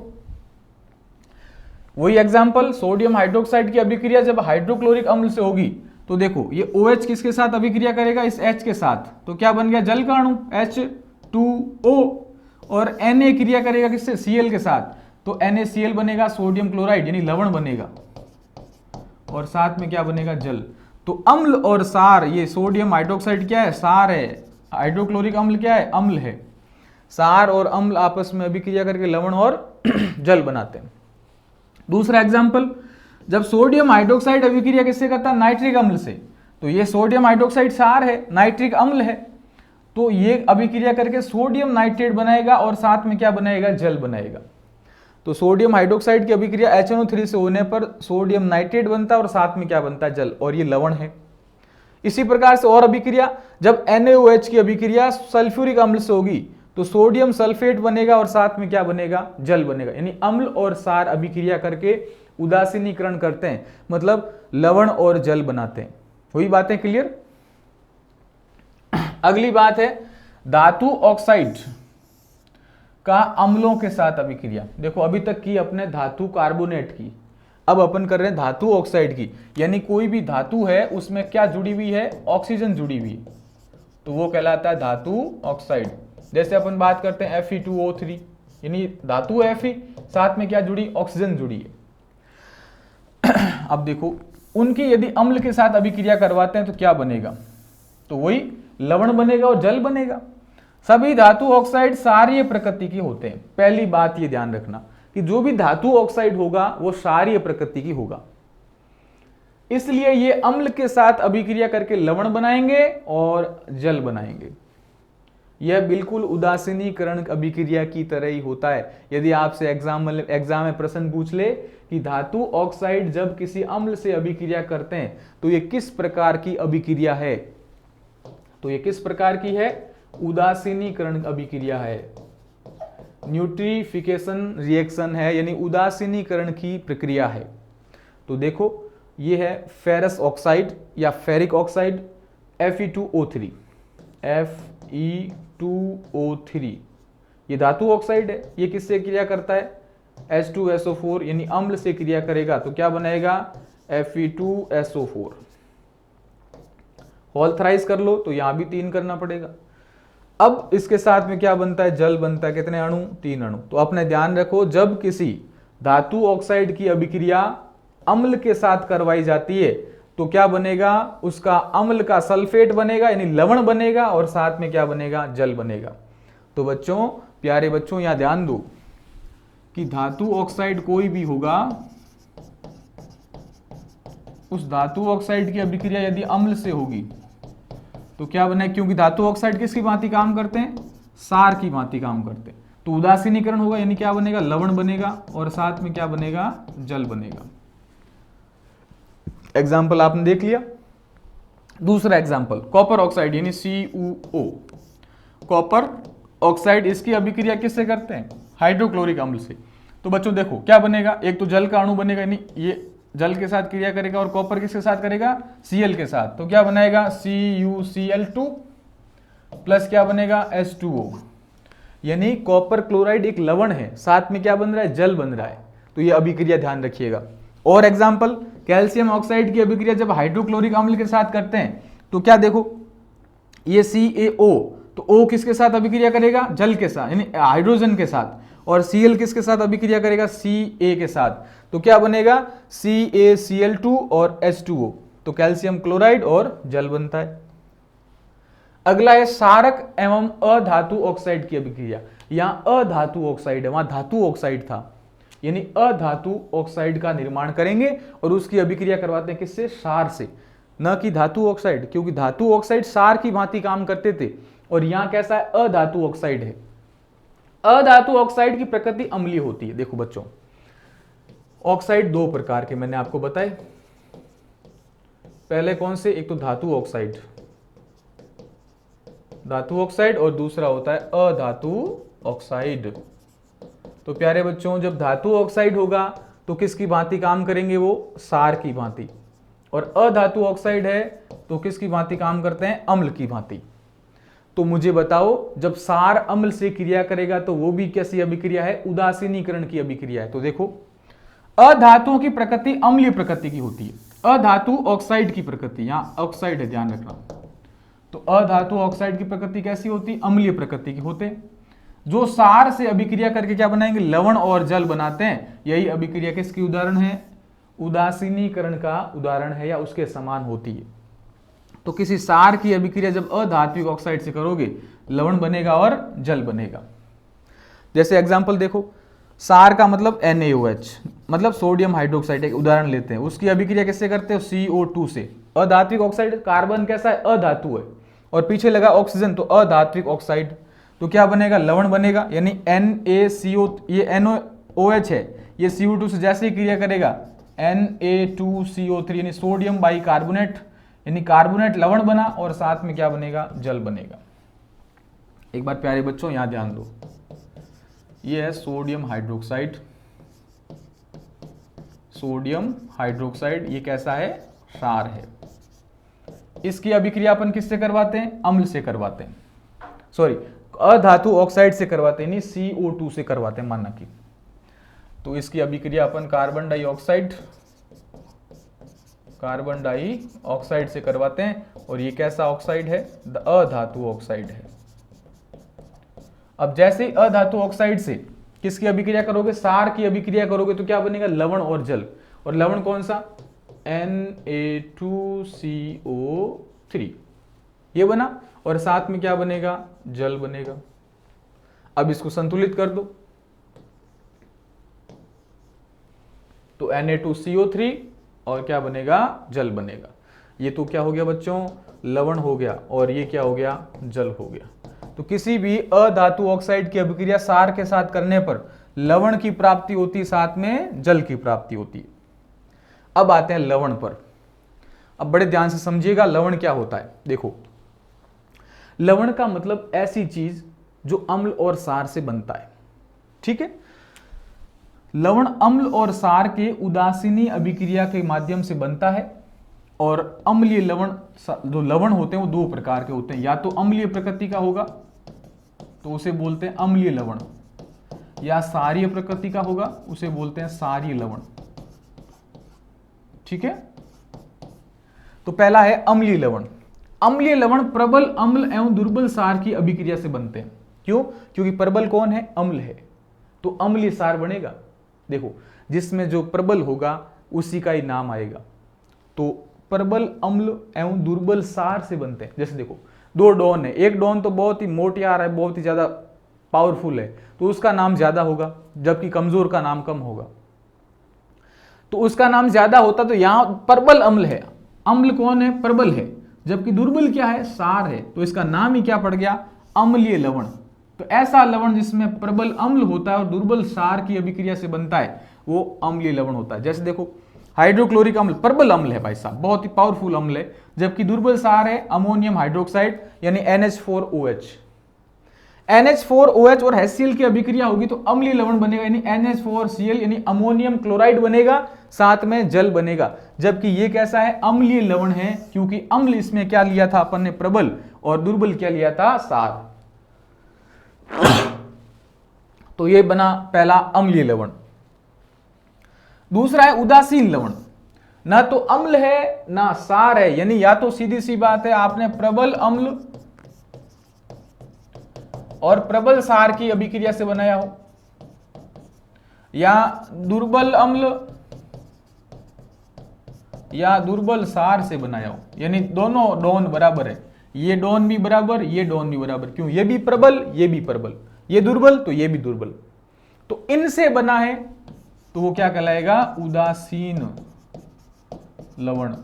वही एग्जांपल, सोडियम हाइड्रोक्साइड की अभिक्रिया जब हाइड्रोक्लोरिक अम्ल से होगी तो देखो ये OH किसके साथ अभिक्रिया करेगा, इस H के साथ, तो क्या बन गया, जल का अणु H2O, और Na क्रिया करेगा किससे, Cl के साथ, तो NaCl बनेगा, सोडियम क्लोराइड यानी लवण बनेगा, और साथ में क्या बनेगा, जल। तो अम्ल और सार, ये सोडियम हाइड्रोक्साइड क्या है, सार है, हाइड्रोक्लोरिक अम्ल क्या है, अम्ल है। सार और अम्ल आपस में अभिक्रिया करके लवण और जल बनाते हैं। दूसरा एग्जाम्पल, जब सोडियम हाइड्रोक्साइड अभिक्रिया किससे करता है, नाइट्रिक अम्ल से, तो ये सोडियम हाइड्रोक्साइड सार है, नाइट्रिक अम्ल है, तो ये अभिक्रिया करके सोडियम नाइट्रेट बनाएगा और साथ में क्या बनाएगा, जल बनाएगा। तो सोडियम हाइड्रोक्साइड की अभिक्रिया HNO3 से होने पर सोडियम नाइट्रेट बनता है और साथ में क्या बनता है, जल, और ये लवण है। इसी प्रकार से और अभिक्रिया, जब NaOH की अभिक्रिया सल्फ्यूरिक अम्ल से होगी तो सोडियम सल्फेट बनेगा और साथ में क्या बनेगा, जल बनेगा। यानी अम्ल और सार अभिक्रिया करके उदासीनीकरण करते हैं, मतलब लवण और जल बनाते हैं। वही बातें क्लियर। अगली बात है धातु ऑक्साइड का अम्लों के साथ अभिक्रिया। देखो अभी तक की अपने धातु कार्बोनेट की, अब अपन कर रहे हैं धातु ऑक्साइड की, यानी कोई भी धातु है उसमें क्या जुड़ी हुई है, ऑक्सीजन जुड़ी हुई है, तो वो कहलाता है धातु ऑक्साइड। जैसे अपन बात करते हैं Fe2O3, यानी धातु है Fe, साथ में क्या जुड़ी, ऑक्सीजन जुड़ी है। अब देखो उनकी यदि अम्ल के साथ अभिक्रिया करवाते हैं तो क्या बनेगा, तो वही लवण बनेगा और जल बनेगा। सभी धातु ऑक्साइड क्षारीय प्रकृति के होते हैं। पहली बात ये ध्यान रखना कि जो भी धातु ऑक्साइड होगा वो क्षारीय प्रकृति की होगा, इसलिए ये अम्ल के साथ अभिक्रिया करके लवण बनाएंगे और जल बनाएंगे। यह बिल्कुल उदासीनीकरण अभिक्रिया की तरह ही होता है। यदि आपसे एग्जाम में प्रश्न पूछ ले कि धातु ऑक्साइड जब किसी अम्ल से अभिक्रिया करते हैं तो ये किस प्रकार की अभिक्रिया है, तो ये किस प्रकार की है, उदासीनीकरण अभिक्रिया है, न्यूट्रिफिकेशन रिएक्शन है, यानी उदासीनीकरण की प्रक्रिया है। तो देखो ये है फेरस ऑक्साइड या फेरिक ऑक्साइड Fe2O3, Fe2O3 ये धातु ऑक्साइड है। ये किससे क्रिया करता है, H2SO4 यानी अम्ल से क्रिया करेगा तो क्या बनेगा, Fe2SO4। होल थ्राइस कर लो तो यहां भी 3 करना पड़ेगा। अब इसके साथ में क्या बनता है, जल बनता है। कितने अणु, 3 अणु। तो अपने ध्यान रखो, जब किसी धातु ऑक्साइड की अभिक्रिया अम्ल के साथ करवाई जाती है तो क्या बनेगा, उसका अम्ल का सल्फेट बनेगा यानी लवण बनेगा और साथ में क्या बनेगा, जल बनेगा। तो बच्चों, प्यारे बच्चों, यहां ध्यान दो कि धातु ऑक्साइड कोई भी होगा, उस धातु ऑक्साइड की अभिक्रिया यदि अम्ल से होगी तो क्या बने, क्योंकि धातु ऑक्साइड किसकी भांति काम करते हैं, सार की भांति काम करते हैं, तो उदासीनीकरण होगा यानी क्या बनेगा, लवण बनेगा और साथ में क्या बनेगा, जल बनेगा। एग्जाम्पल आपने देख लिया। दूसरा एग्जाम्पल कॉपर ऑक्साइड यानी CuO, कॉपर ऑक्साइड, इसकी अभिक्रिया किससे करते हैं? हाइड्रोक्लोरिक अम्ल से। तो बच्चों देखो क्या बनेगा, एक तो जल का अणु बनेगा, नहीं ये जल के साथ क्रिया करेगा, और कॉपर किसके साथ करेगा? Cl के साथ। तो क्या बनाएगा? CuCl2 प्लस क्या बनेगा? H2O। यानी कॉपर क्लोराइड एक लवण है, साथ में क्या बन रहा है? जल बन रहा है। तो ये अभिक्रिया ध्यान रखिएगा। और एग्जाम्पल, कैल्शियम ऑक्साइड की अभिक्रिया जब हाइड्रोक्लोरिक अम्ल के साथ करते हैं तो क्या देखो, ये CaO, तो O किसके साथ अभिक्रिया करेगा? जल के साथ, यानी हाइड्रोजन के साथ। और Cl किसके साथ अभिक्रिया करेगा? Ca के साथ। तो क्या बनेगा? CaCl2 और H2O। तो कैल्शियम क्लोराइड और जल बनता है। अगला है सारक एवं अधातु ऑक्साइड की अभिक्रिया। यहां अधातु ऑक्साइड है, वहां धातु ऑक्साइड था, यानी अधातु ऑक्साइड का निर्माण करेंगे और उसकी अभिक्रिया करवाते हैं किससे? सार से, न कि धातु ऑक्साइड, क्योंकि धातु ऑक्साइड सार की भांति काम करते थे। और यहां कैसा है? अधातु ऑक्साइड है। अधातु ऑक्साइड की प्रकृति अम्लीय होती है। देखो बच्चों, ऑक्साइड दो प्रकार के मैंने आपको बताए। पहले कौन से? एक तो धातु ऑक्साइड, धातु ऑक्साइड, और दूसरा होता है अधातु ऑक्साइड। तो प्यारे बच्चों, जब धातु ऑक्साइड होगा तो किसकी भांति काम करेंगे? वो सार की भांति। और अधातु ऑक्साइड है तो किसकी भांति काम करते हैं? अम्ल की भांति। तो मुझे बताओ, जब सार अम्ल से क्रिया करेगा तो वो भी कैसी अभिक्रिया है? उदासीनीकरण की अभिक्रिया है। तो देखो, अधातुओं की प्रकृति अम्लीय प्रकृति की होती है। अधातु ऑक्साइड की प्रकृति, यहां ऑक्साइड है, ध्यान रखना। तो अधातु ऑक्साइड की प्रकृति कैसी होती? अम्लीय प्रकृति की होते हैं, जो सार से अभिक्रिया करके क्या बनाएंगे? लवण और जल बनाते हैं। यही अभिक्रिया किसकी उदाहरण है? उदासीनीकरण का उदाहरण है, या उसके समान होती है। तो किसी सार की अभिक्रिया जब अधात्विक ऑक्साइड से करोगे, लवण बनेगा और जल बनेगा। जैसे एग्जांपल देखो, सार का मतलब NaOH, मतलब सोडियम हाइड्रोक्साइड, एक उदाहरण लेते हैं। उसकी अभिक्रिया किससे करते हो? CO2 से। अधात्विक ऑक्साइड, कार्बन कैसा है? अधातु है, और पीछे लगा ऑक्सीजन, तो अधात्विक ऑक्साइड। तो क्या बनेगा? लवण बनेगा, यानी NaCO, ये NaOH है, ये CO2 से जैसे ही क्रिया करेगा Na2CO3, यानी सोडियम बाइकार्बोनेट, यानी कार्बोनेट लवण बना, और साथ में क्या बनेगा? जल बनेगा। एक बार प्यारे बच्चों यहां ध्यान दो, ये है सोडियम हाइड्रोक्साइड। सोडियम हाइड्रोक्साइड ये कैसा है? सार है। इसकी अभिक्रिया अपन किससे करवाते हैं? अम्ल से करवाते हैं, सॉरी अधातु ऑक्साइड से करवाते हैं, नहीं CO2 से करवाते हैं, माना कि। तो इसकी अभिक्रिया अपन कार्बन डाइऑक्साइड से करवाते हैं, और ये कैसा ऑक्साइड है? अधातु ऑक्साइड है। अब जैसे अधातु ऑक्साइड से किसकी अभिक्रिया करोगे? सार की अभिक्रिया करोगे, तो क्या बनेगा? लवण और जल। और लवण कौन सा? Na2CO3, ये बना, और साथ में क्या बनेगा? जल बनेगा। अब इसको संतुलित कर दो, तो Na2CO3 और क्या बनेगा? जल बनेगा। ये तो क्या हो गया बच्चों? लवण हो गया, और ये क्या हो गया? जल हो गया। तो किसी भी अधातु ऑक्साइड की अभिक्रिया सार के साथ करने पर लवण की प्राप्ति होती है, साथ में जल की प्राप्ति होती है। अब आते हैं लवण पर। अब बड़े ध्यान से समझिएगा, लवण क्या होता है। देखो, लवण का मतलब ऐसी चीज जो अम्ल और सार से बनता है, ठीक है। लवण अम्ल और सार के उदासीनी अभिक्रिया के माध्यम से बनता है, और अम्लीय लवण, जो लवण होते हैं वो दो प्रकार के होते हैं, या तो अम्लीय प्रकृति का होगा तो उसे बोलते हैं अम्लीय लवण, या सारीय प्रकृति का होगा उसे बोलते हैं सारीय लवण, ठीक है। तो पहला है अम्लीय लवण। अम्लीय लवण प्रबल अम्ल एवं दुर्बल सार की अभिक्रिया से बनते हैं। क्यों? क्योंकि प्रबल कौन है? अम्ल है, तो अम्लीय सार बनेगा। देखो, जिसमें जो प्रबल होगा उसी का ही नाम आएगा। तो प्रबल अम्ल एवं दुर्बल सार से बनते हैं। जैसे देखो, दो डॉन है, एक डॉन तो बहुत ही मोटियार है, बहुत ही ज्यादा पावरफुल है, तो उसका नाम ज्यादा होगा, जबकि कमजोर का नाम कम होगा। तो उसका नाम ज्यादा होता, तो यहां प्रबल अम्ल है, अम्ल कौन है? प्रबल है, जबकि दुर्बल क्या है? सार है, तो इसका नाम ही क्या पड़ गया? अम्लीय लवण। तो ऐसा लवण जिसमें प्रबल अम्ल होता है और दुर्बल सार की अभिक्रिया से बनता है, वो अम्लीय लवण होता है। जैसे देखो, हाइड्रोक्लोरिक अम्ल प्रबल अम्ल है भाई साहब, बहुत ही पावरफुल अम्ल है, जबकि दुर्बल सार है अमोनियम हाइड्रोक्साइड यानी NH4OH। NH4OH और HCl की अभिक्रिया होगी तो अम्लीय लवण बनेगा, यानी NH4Cl यानी अमोनियम क्लोराइड बनेगा, साथ में जल बनेगा। जबकि ये कैसा है, अम्लीय लवण है, क्योंकि अम्ल इसमें क्या लिया था अपन ने, प्रबल, और दुर्बल क्या लिया था, सार। तो ये बना पहला अम्लीय लवण। दूसरा है उदासीन लवण, ना तो अम्ल है ना सार है, यानी या तो सीधी सी बात है आपने प्रबल अम्ल और प्रबल सार की अभिक्रिया से बनाया हो, या दुर्बल अम्ल या दुर्बल सार से बनाया हो, यानी दोनों डोन बराबर है, ये डोन भी बराबर, ये डोन भी बराबर। क्यों, ये भी प्रबल ये भी प्रबल, ये दुर्बल तो ये भी दुर्बल, तो इनसे बना है, तो वो क्या कहलाएगा, उदासीन लवण।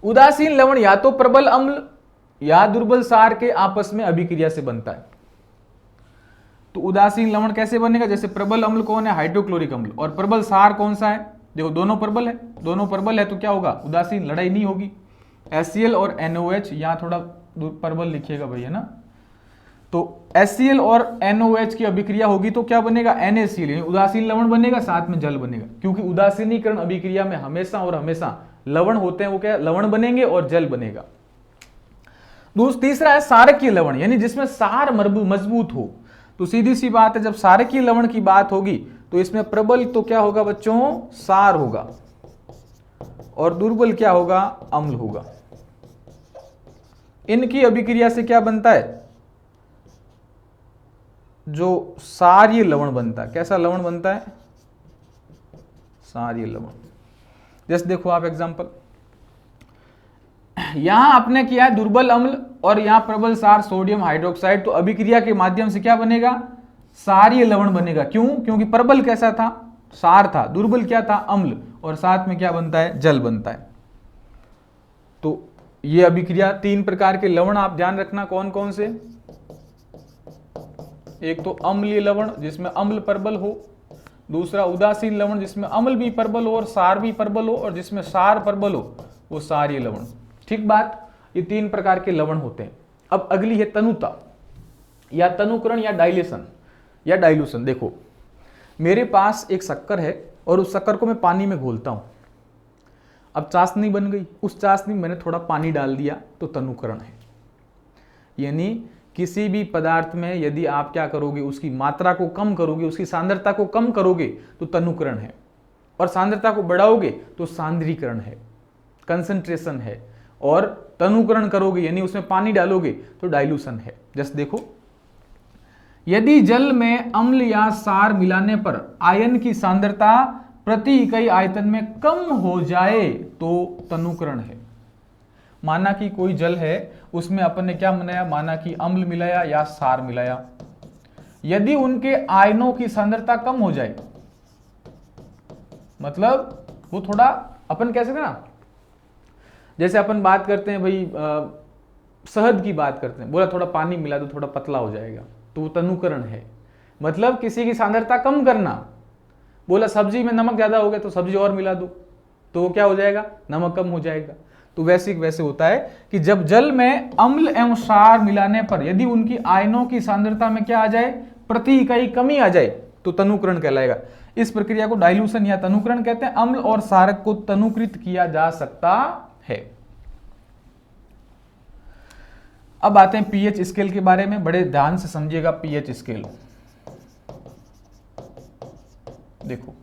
उदासीन लवण या तो प्रबल अम्ल या दुर्बल सार के आपस में अभिक्रिया से बनता है। तो उदासीन लवण कैसे बनेगा, जैसे प्रबल अम्ल कौन है, हाइड्रोक्लोरिक अम्ल, और प्रबल सार कौन सा है, देखो दोनों प्रबल है, दोनों प्रबल है तो क्या होगा, उदासीन, लड़ाई नहीं होगी। HCl और NOH, यहां थोड़ा प्रबल लिखिएगा भाई, है ना। तो HCl और NOH की अभिक्रिया होगी तो क्या बनेगा, NaCl, यानी उदासीन लवण बनेगा, साथ में जल बनेगा, क्योंकि उदासीनीकरण अभिक्रिया में हमेशा और हमेशा लवण होते हैं, वो क्या लवण बनेंगे और जल बनेगा। तीसरा है सारकीय लवण, यानी जिसमें सार मजबूत हो। तो सीधी सी बात है, जब सारकीय लवण की बात होगी तो इसमें प्रबल तो क्या होगा बच्चों, सार होगा, और दुर्बल क्या होगा, अम्ल होगा। इनकी अभिक्रिया से क्या बनता है, जो सारीय लवण बनता है। कैसा लवण बनता है, सारीय लवण। जैसे देखो आप एग्जांपल, यहां आपने किया है दुर्बल अम्ल और यहां प्रबल सार सोडियम हाइड्रोक्साइड, तो अभिक्रिया के माध्यम से क्या बनेगा, सारीय लवण बनेगा। क्यों, क्योंकि प्रबल कैसा था, सार था, दुर्बल क्या था, अम्ल, और साथ में क्या बनता है, जल बनता है। तो ये अभिक्रिया, 3 प्रकार के लवण आप ध्यान रखना कौन कौन से, एक तो अम्लीय लवण जिसमें अम्ल प्रबल हो, दूसरा उदासीन लवण जिसमें अम्ल भी प्रबल हो और सार भी प्रबल हो, और जिसमें सार प्रबल हो वो सारीय लवण। ठीक बात, ये 3 प्रकार के लवण होते हैं। अब अगली है तनुता या तनुकरण या डाइलेशन या डाइल्यूशन। देखो मेरे पास एक शक्कर है और उस शक्कर को मैं पानी में घोलता हूं, अब चाशनी बन गई, उस चाशनी में मैंने थोड़ा पानी डाल दिया तो तनुकरण है। यानी किसी भी पदार्थ में यदि आप क्या करोगे, उसकी मात्रा को कम करोगे, उसकी सांद्रता को कम करोगे तो तनुकरण है, और सांद्रता को बढ़ाओगे तो सांद्रीकरण है, कंसंट्रेशन है, और तनुकरण करोगे यानी उसमें पानी डालोगे तो डाइल्यूशन है। जैसे देखो, यदि जल में अम्ल या सार मिलाने पर आयन की सांद्रता प्रति इकाई आयतन में कम हो जाए तो तनुकरण है। माना कि कोई जल है, उसमें अपन ने क्या बनाया, माना कि अम्ल मिलाया या सार मिलाया, यदि उनके आयनों की सांद्रता कम हो जाए, मतलब वो थोड़ा, अपन कह सकते हैं ना, जैसे अपन बात करते हैं भाई शहद की बात करते हैं, बोला थोड़ा पानी मिला दो थोड़ा पतला हो जाएगा, तो वो तनुकरण है। मतलब किसी की सांद्रता कम करना, बोला सब्जी में नमक ज्यादा हो गया तो सब्जी और मिला दो, तो वो क्या हो जाएगा, नमक कम हो जाएगा। तो वैसे होता है कि जब जल में अम्ल एवं सार मिलाने पर यदि उनकी आयनों की सांद्रता में क्या आ जाए, प्रति इकाई कमी आ जाए तो तनुकरण कहलाएगा। इस प्रक्रिया को डाइल्यूशन या तनुकरण कहते हैं। अम्ल और सारक को तनुकृत किया जा सकता है। अब आते हैं पीएच स्केल के बारे में, बड़े ध्यान से समझिएगा पीएच स्केल। देखो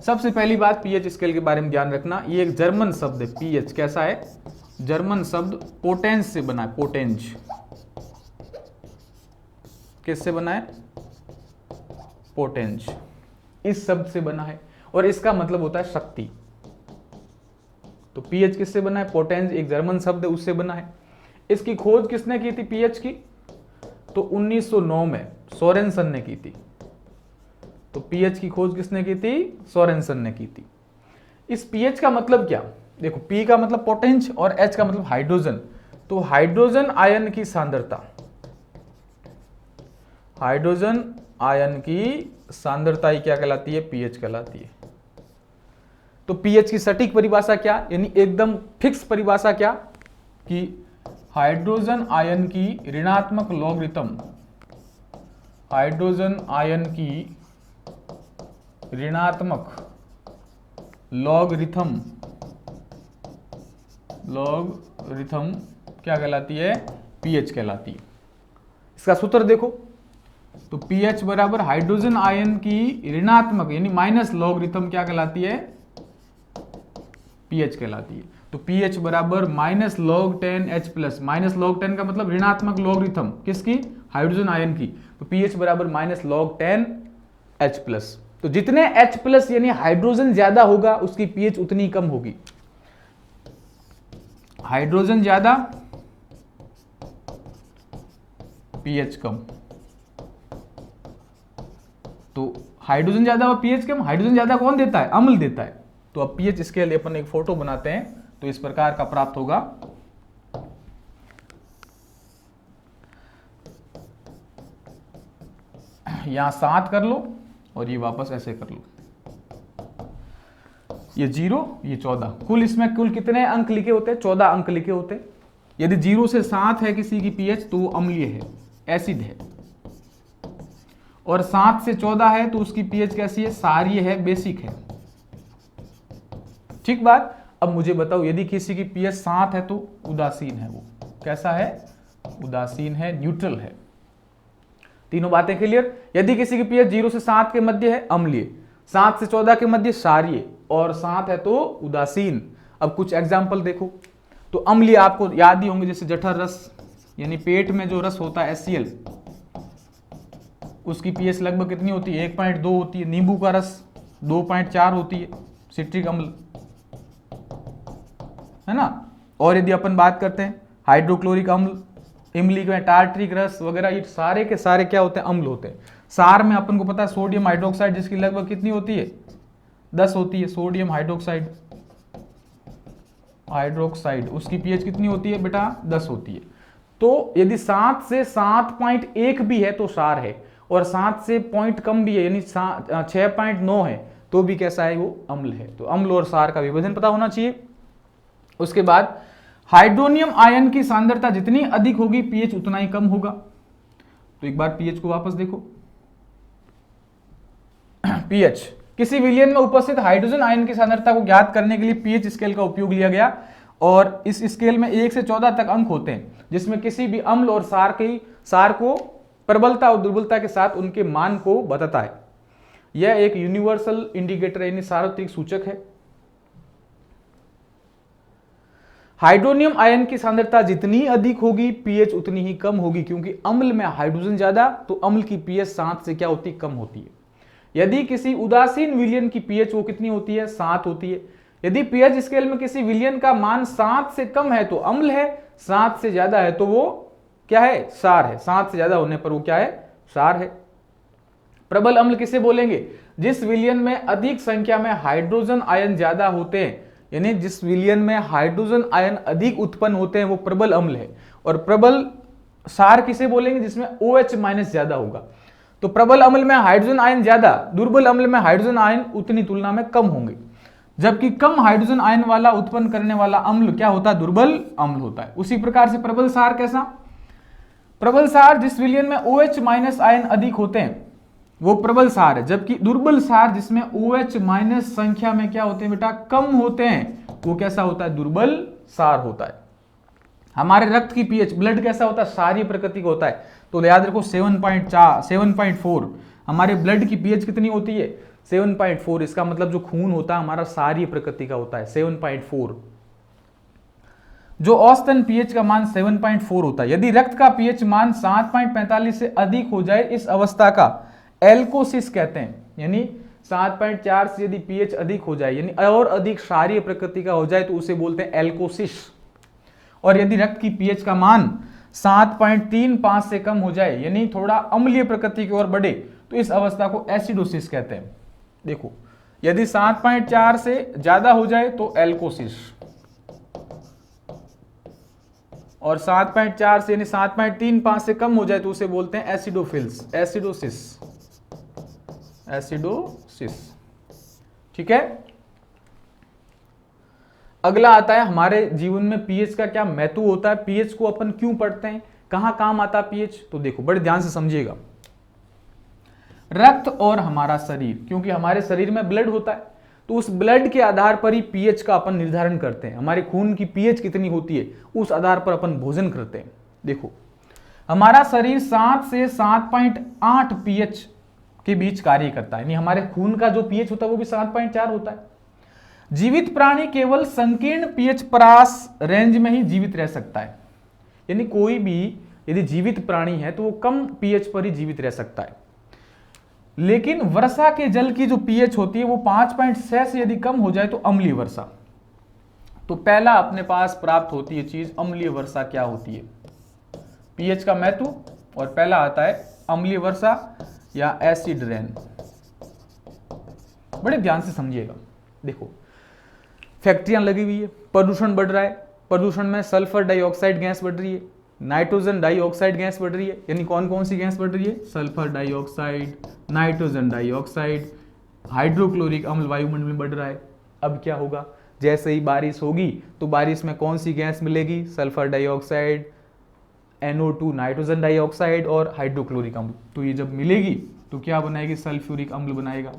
सबसे पहली बात पीएच स्केल के बारे में ध्यान रखना, ये एक जर्मन शब्द है पीएच। कैसा है, जर्मन शब्द पोटेंज से बना है, पोटेंज। किससे बना है, पोटेंज, इस शब्द से बना है, और इसका मतलब होता है शक्ति। तो पीएच किससे बना है, पोटेंज एक जर्मन शब्द है उससे बना है। इसकी खोज किसने की थी पीएच की, तो 1909 में सोरेनसन ने की थी। तो पीएच की खोज किसने की थी, सोरेनसन ने की थी। इस पीएच का मतलब क्या, देखो पी का मतलब पोटेंज और एच का मतलब हाइड्रोजन। तो हाइड्रोजन आयन की सांद्रता, हाइड्रोजन आयन की सांद्रता ही क्या कहलाती है, पीएच कहलाती है। तो पीएच की सटीक परिभाषा क्या, यानी एकदम फिक्स परिभाषा क्या, कि हाइड्रोजन आयन की ऋणात्मक लॉगरिथम, हाइड्रोजन आयन की ऋणात्मक लॉगरिथम, लॉगरिथम क्या कहलाती है? पीएच कहलाती है। इसका सूत्र देखो, तो पीएच बराबर हाइड्रोजन आयन की ऋणात्मक यानी माइनस लॉगरिथम क्या कहलाती है? पीएच कहलाती है। तो पीएच बराबर minus log 10 H plus, minus log 10 का मतलब ऋणात्मक लॉगरिथम किसकी? हाइड्रोजन आयन की। तो पीएच बराबर माइनस लॉग 10 H प्लस। तो जितने H प्लस यानी हाइड्रोजन ज्यादा होगा उसकी पीएच उतनी कम होगी। हाइड्रोजन ज्यादा, पीएच कम। तो हाइड्रोजन ज्यादा और पीएच कम। हाइड्रोजन ज्यादा कौन देता है? अम्ल देता है। तो अब पीएच स्केल अपन एक फोटो बनाते हैं तो इस प्रकार का प्राप्त होगा। यहां 7 कर लो और ये वापस ऐसे कर लो, ये 0 ये 14। कुल इसमें कुल कितने अंक लिखे होते हैं? 14 अंक लिखे होते हैं। यदि 0 से 7 है किसी की पीएच तो वो अम्लीय है, एसिड है, और 7 से 14 है तो उसकी पीएच कैसी है? क्षारीय है, बेसिक है। ठीक बात। अब मुझे बताओ, यदि किसी की पीएच 7 है तो उदासीन है, वो कैसा है? उदासीन है, न्यूट्रल है। तीनों बातें क्लियर। यदि किसी की पीएच 0 से 7 के मध्य है अम्लीय, 7 से 14 के मध्य क्षारीय, और 7 है तो उदासीन। अब कुछ एग्जाम्पल देखो। तो अम्लीय आपको याद ही होंगे, जैसे जठर रस यानी पेट में जो रस होता है HCl, उसकी पीएच लगभग कितनी होती है? 1.2 होती है। नींबू का रस 2.4 होती है, सिट्रिक अम्ल, है ना। और यदि अपन बात करते हैं हाइड्रोक्लोरिक अम्ल, इमली में टार्ट्रिक रस वगैरह, ये सारे के सारे क्या होते हैं? अम्ल होते हैं। सार में अपन को पता है सोडियम हाइड्रोक्साइड, जिसकी लगभग कितनी होती है? 10 होती है। सोडियम हाइड्रोक्साइड, हाइड्रोक्साइड उसकी पीएच कितनी होती है बेटा? 10 होती है। तो यदि 7 से 7.1 भी है तो क्षार है, और 7 से पॉइंट कम भी है यानी 6.9 है तो भी कैसा है? वो अम्ल है। तो अम्ल और क्षार का विभाजन पता होना चाहिए। उसके बाद हाइड्रोनियम आयन की सांद्रता जितनी अधिक होगी पीएच उतना ही कम होगा। तो एक बार पीएच को वापस देखो। पीएच, किसी विलयन में उपस्थित हाइड्रोजन आयन की सांद्रता को ज्ञात करने के लिए पीएच स्केल का उपयोग लिया गया, और इस स्केल में 1 से 14 तक अंक होते हैं, जिसमें किसी भी अम्ल और क्षार को प्रबलता और दुर्बलता के साथ उनके मान को बताता है। यह एक यूनिवर्सल इंडिकेटर यानी सार्वत्रिक सूचक है। हाइड्रोनियम आयन की सांद्रता जितनी अधिक होगी पीएच उतनी ही कम होगी, क्योंकि अम्ल में हाइड्रोजन ज्यादा तो अम्ल की पीएच 7 से क्या होती? कम होती है। यदि किसी उदासीन विलयन की पीएच वो कितनी होती है? 7 होती है। यदि पीएच स्केल में किसी विलयन का मान 7 से कम है तो अम्ल है, 7 से ज्यादा है तो वो क्या है? क्षार है। 7 से ज्यादा होने पर वो क्या है? क्षार है। प्रबल अम्ल किसे बोलेंगे? जिस विलयन में अधिक संख्या में हाइड्रोजन आयन ज्यादा होते हैं, यानी जिस विलयन में हाइड्रोजन आयन अधिक उत्पन्न होते हैं वो प्रबल अम्ल है। और प्रबल क्षार किसे बोलेंगे? जिसमें OH माइनस ज्यादा होगा। तो प्रबल अम्ल में हाइड्रोजन आयन ज्यादा, दुर्बल अम्ल में हाइड्रोजन आयन उतनी तुलना में कम होंगे। जबकि कम हाइड्रोजन आयन वाला उत्पन्न करने वाला अम्ल क्या होता है? दुर्बल अम्ल होता है। उसी प्रकार से प्रबल क्षार कैसा? प्रबल क्षार जिस विलयन में OH माइनस आयन अधिक होते हैं वो प्रबल क्षार है, जबकि दुर्बल क्षार जिसमें OH माइनस संख्या में क्या होते हैं बेटा? कम होते हैं, वो कैसा होता है? दुर्बल क्षार होता है। हमारे रक्त की पीएच, ब्लड कैसा होता है? क्षारीय प्रकृति का होता है। तो याद रखो 7.4 हमारे ब्लड की पीएच कितनी होती है? 7.4। इसका मतलब जो खून होता है हमारा क्षारीय प्रकृति का होता है, 7.4। जो औसतन पीएच का मान 7.4 होता है। यदि रक्त का पीएच मान 7.45 से अधिक हो जाए इस अवस्था का एल्कोसिस कहते हैं। यानी 7.4 से यदि पीएच अधिक हो जाए यानी और अधिक क्षारीय प्रकृति का हो जाए तो उसे बोलते हैं एल्कोसिस। और यदि रक्त की पीएच का मान 7.35 से कम हो जाए यानी थोड़ा अम्लीय प्रकृति की ओर बढ़े तो इस अवस्था को एसिडोसिस कहते हैं। देखो, यदि 7.4 से ज्यादा हो जाए तो एल्कोसिस, और 7.4 से यानी 7.35 से कम हो जाए तो उसे बोलते हैं एसिडोफिल्स, एसिडोसिस, एसिडोसिस। ठीक है। अगला आता है हमारे जीवन में पीएच का क्या महत्व होता है, पीएच को अपन क्यों पढ़ते हैं, कहां काम आता है पीएच। तो देखो बड़े ध्यान से समझिएगा। रक्त और हमारा शरीर, क्योंकि हमारे शरीर में ब्लड होता है, तो उस ब्लड के आधार पर ही पीएच का अपन निर्धारण करते हैं। हमारे खून की पीएच कितनी होती है उस आधार पर अपन भोजन करते हैं। देखो हमारा शरीर 7 से 7.8 पीएच के बीच कार्य करता है, यानी हमारे खून का जो पीएच होता है वो भी 7.4 होता है। जीवित प्राणी केवल संकीर्ण पीएच परास रेंज में ही जीवित रह सकता है, यानी कोई भी यदि जीवित प्राणी है तो वो कम पीएच पर ही जीवित रह सकता है। लेकिन वर्षा के जल की जो पीएच होती है वो 5.6 से यदि कम हो जाए तो अम्लीय वर्षा। तो पहला अपने पास प्राप्त होती है चीज अम्लीय वर्षा क्या होती है, पीएच का महत्व, और पहला आता है अम्लीय वर्षा या एसिड रेन। बड़े ध्यान से समझिएगा। देखो फैक्ट्रियां लगी हुई है, प्रदूषण बढ़ रहा है, प्रदूषण में सल्फर डाइऑक्साइड गैस बढ़ रही है, नाइट्रोजन डाइऑक्साइड गैस बढ़ रही है, यानी कौन कौन सी गैस बढ़ रही है, sulphur dioxide, nitrogen dioxide, hydrochloric अम्ल वायुमंडल में बढ़ रहा है। अब क्या होगा, जैसे ही बारिश होगी तो बारिश में कौन सी गैस मिलेगी, sulphur dioxide, NO2 nitrogen dioxide और हाइड्रोक्लोरिक अम्ल। तो ये जब मिलेगी तो क्या बनाएगी, सल्फ्यूरिक अम्ल बनाएगा।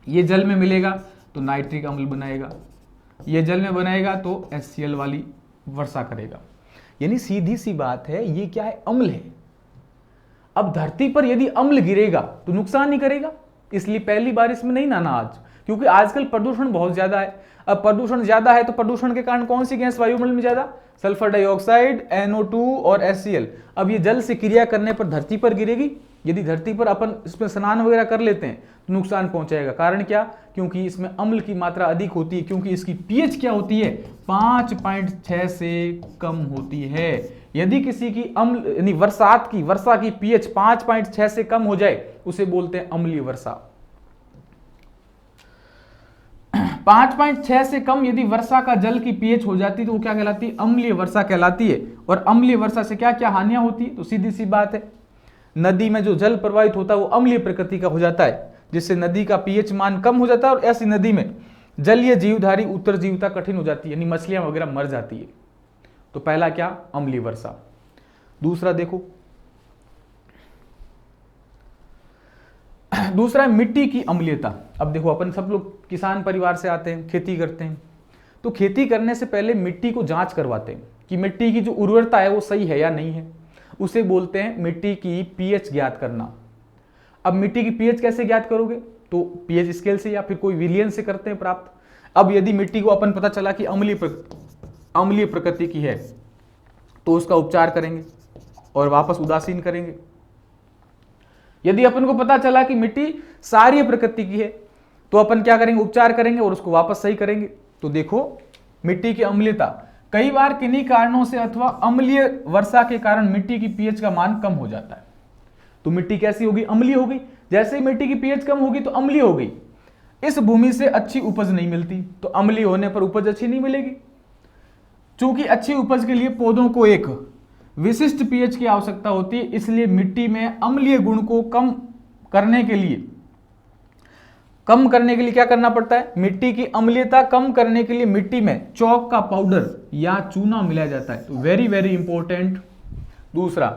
ये जल में मिलेगा तो नाइट्रिक अम्ल बनाएगा, ये जल में बनाएगा तो HCl वाली वर्षा करेगा। यानी सीधी सी बात है, ये क्या है, अम्ल है। अब धरती पर यदि अम्ल गिरेगा तो नुकसान नहीं करेगा, इसलिए पहली बारिश में नहीं नहाना आज, क्योंकि आजकल प्रदूषण बहुत ज्यादा है। अब प्रदूषण ज्यादा है तो प्रदूषण के कारण कौन सी गैस वायुमंडल में ज्यादा, सल्फर डाइऑक्साइड, NO2 और HCl। अब ये जल से क्रिया करने पर धरती पर गिरेगी, यदि धरती पर अपन इसमें स्नान वगैरह कर लेते हैं तो नुकसान पहुंचाएगा। कारण क्या, क्योंकि इसमें अम्ल की मात्रा अधिक होती है, क्योंकि इसकी पीएच क्या होती है, 5.6 से कम होती है। यदि किसी की अम्ल यानी वर्षा की पीएच 5.6 से कम हो जाए उसे बोलते हैं अम्लीय वर्षा। 5.6 से कम यदि वर्षा का जल की पीएच हो जाती तो वो क्या कहलाती है, अम्लीय वर्षा कहलाती है। और अम्लीय वर्षा से क्या क्या हानियां होती है, तो सीधी सी बात है, नदी में जो जल प्रवाहित होता है वो अम्लीय प्रकृति का हो जाता है, जिससे नदी का पीएच मान कम हो जाता है और ऐसी नदी में जलीय जीवधारी उत्तरजीविता कठिन हो जाती है, यानी मछलियां वगैरह मर जाती है। तो पहला क्या, अम्लीय वर्षा। दूसरा देखो, दूसरा है मिट्टी की अम्लीयता। अब देखो अपन सब लोग किसान परिवार से आते हैं, खेती करते हैं, तो खेती करने से पहले मिट्टी को जांच करवाते हैं कि मिट्टी की जो उर्वरता है वो सही है या नहीं है, उसे बोलते हैं मिट्टी की पीएच ज्ञात करना। अब मिट्टी की पीएच कैसे ज्ञात करोगे, तो पीएच स्केल से या फिर कोई विलियन से करते हैं प्राप्त। अब यदि मिट्टी को अपन पता चला कि अम्लीय प्रकृति की है तो उसका उपचार करेंगे और वापस उदासीन करेंगे। यदि अपन को पता चला कि मिट्टी क्षारीय प्रकृति की है तो अपन क्या करेंगे, उपचार करेंगे और उसको वापस सही करेंगे। तो देखो मिट्टी की अम्लीयता, कई बार किन्हीं कारणों से अथवा अम्लीय वर्षा के कारण मिट्टी की पीएच का मान कम हो जाता है, तो मिट्टी कैसी होगी, अम्लीय हो गई। जैसे ही मिट्टी की पीएच कम होगी तो अम्लीय हो गई, इस भूमि से अच्छी उपज नहीं मिलती, तो अम्लीय होने पर उपज अच्छी नहीं मिलेगी। चूंकि अच्छी उपज के लिए पौधों को एक विशिष्ट पीएच की आवश्यकता होती है, इसलिए मिट्टी में अम्लीय गुण को कम करने के लिए क्या करना पड़ता है, मिट्टी की अम्लीयता कम करने के लिए मिट्टी में चौक का पाउडर या चूना मिलाया जाता है। तो वेरी वेरी इंपॉर्टेंट। दूसरा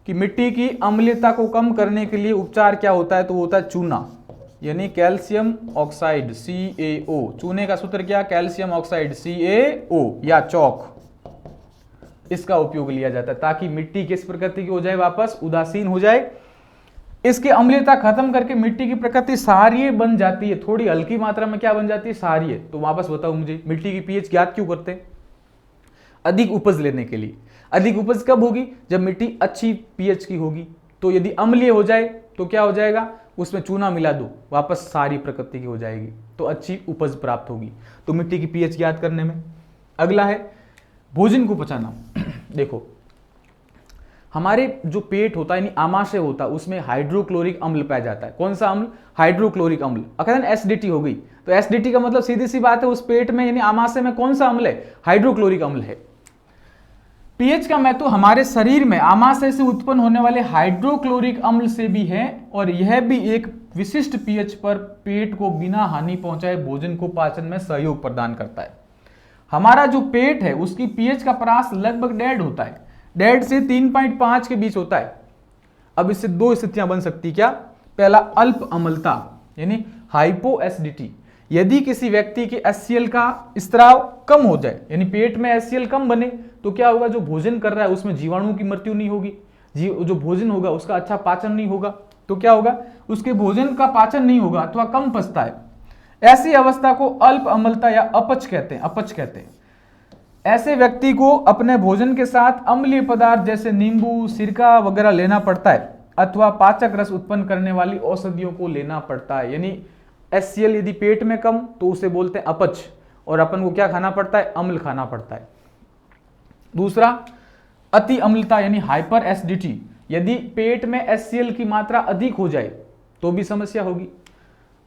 कि मिट्टी की अम्लीयता को कम करने के लिए उपचार क्या होता है, तो वो होता है चूना, यानी कैल्शियम ऑक्साइड CaO। चूने का सूत्र क्या, कैल्शियम ऑक्साइड CaO या चौक, इसका उपयोग लिया जाता है ताकि मिट्टी किस प्रकृति की हो जाए, वापस उदासीन हो जाए। इसकी अम्लीयता खत्म करके मिट्टी की प्रकृति क्षारीय बन जाती है, थोड़ी हल्की मात्रा में क्या बन जाती है, क्षारीय। तो वापस बताओ मुझे, मिट्टी की पीएच ज्ञात क्यों करते हैं, अधिक उपज लेने के लिए। अधिक उपज कब होगी, जब मिट्टी अच्छी पीएच की होगी। तो यदि अम्लीय हो जाए तो क्या हो जाएगा, उसमें चूना मिला दो, वापस सारी प्रकृति की हो जाएगी, तो अच्छी उपज प्राप्त होगी। तो मिट्टी की पीएच ज्ञात करने में। अगला है भोजन को पचाना। देखो हमारे जो पेट होता है यानी आमाशय होता है, उसमें हाइड्रोक्लोरिक अम्ल पाया जाता है। कौन सा अम्ल, हाइड्रोक्लोरिक अम्ल। अगर एसिडिटी हो गई तो एसिडिटी का मतलब सीधी सी बात है उस पेट में यानी आमाशय में कौन सा अम्ल है, हाइड्रोक्लोरिक अम्ल है। पीएच का महत्व हमारे शरीर में आमाशय से उत्पन्न होने वाले हाइड्रोक्लोरिक अम्ल से भी है, और यह भी एक विशिष्ट पीएच पर पेट को बिना हानि पहुंचाए भोजन को पाचन में सहयोग प्रदान करता है। हमारा जो पेट है उसकी पीएच का परास लगभग डेढ़ होता है, डेढ़ से 3.5 के बीच होता है। अब इससे दो स्थितियां बन सकती, क्या? पहला अल्प अम्लता यानी हाइपो एसिडिटी। यदि किसी व्यक्ति के HCl का स्त्राव कम हो जाए, यानी पेट में HCl कम बने, तो क्या होगा? जो भोजन कर रहा है उसमें जीवाणु की मृत्यु नहीं होगी, जो भोजन होगा उसका अच्छा पाचन नहीं होगा, तो क्या होगा? उसके भोजन का पाचन नहीं होगा अथवा कम पचता है। ऐसी अवस्था को अल्प अम्लता या अपच कहते हैं। ऐसे व्यक्ति को अपने भोजन के साथ अम्लीय पदार्थ जैसे नींबू, सिरका वगैरह लेना पड़ता है अथवा पाचक रस उत्पन्न करने वाली औषधियों को लेना पड़ता है। यानी HCl यदि पेट में कम तो उसे बोलते हैं अपच, और अपन को क्या खाना पड़ता है? अम्ल खाना पड़ता है। दूसरा अति अम्लता यानी हाइपर एसिडिटी। यदि पेट में HCl की मात्रा अधिक हो जाए तो भी समस्या होगी।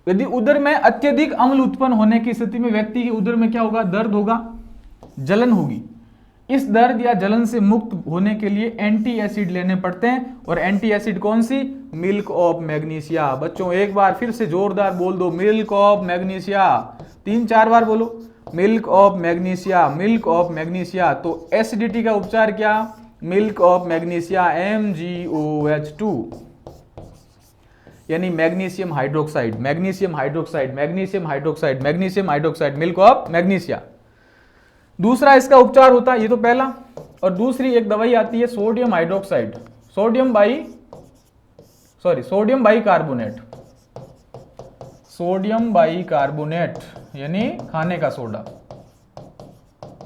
यदि उदर में अत्यधिक अम्ल उत्पन्न होने की स्थिति में व्यक्ति के उदर में क्या होगा? दर्द होगा, जलन होगी। इस दर्द या जलन से मुक्त होने के लिए एंटी एसिड लेने पड़ते हैं, और एंटी एसिड कौन सी? Milk of magnesia. बच्चों एक बार फिर से जोरदार बोल दो, मिल्क ऑफ मैग्नीशिया, 3-4 बार बोलो, milk of magnesia, milk of magnesia. तो एसिडिटी का उपचार क्या? मिल्क ऑफ मैग्नीशिया, MgOH2 यानी magnesium hydroxide, magnesium hydroxide, magnesium hydroxide, magnesium hydroxide, milk of magnesia. दूसरा इसका उपचार होता है, ये तो पहला। और दूसरी एक दवाई आती है sodium hydroxide, sodium bicarbonate, sodium bicarbonate यानी खाने का सोडा,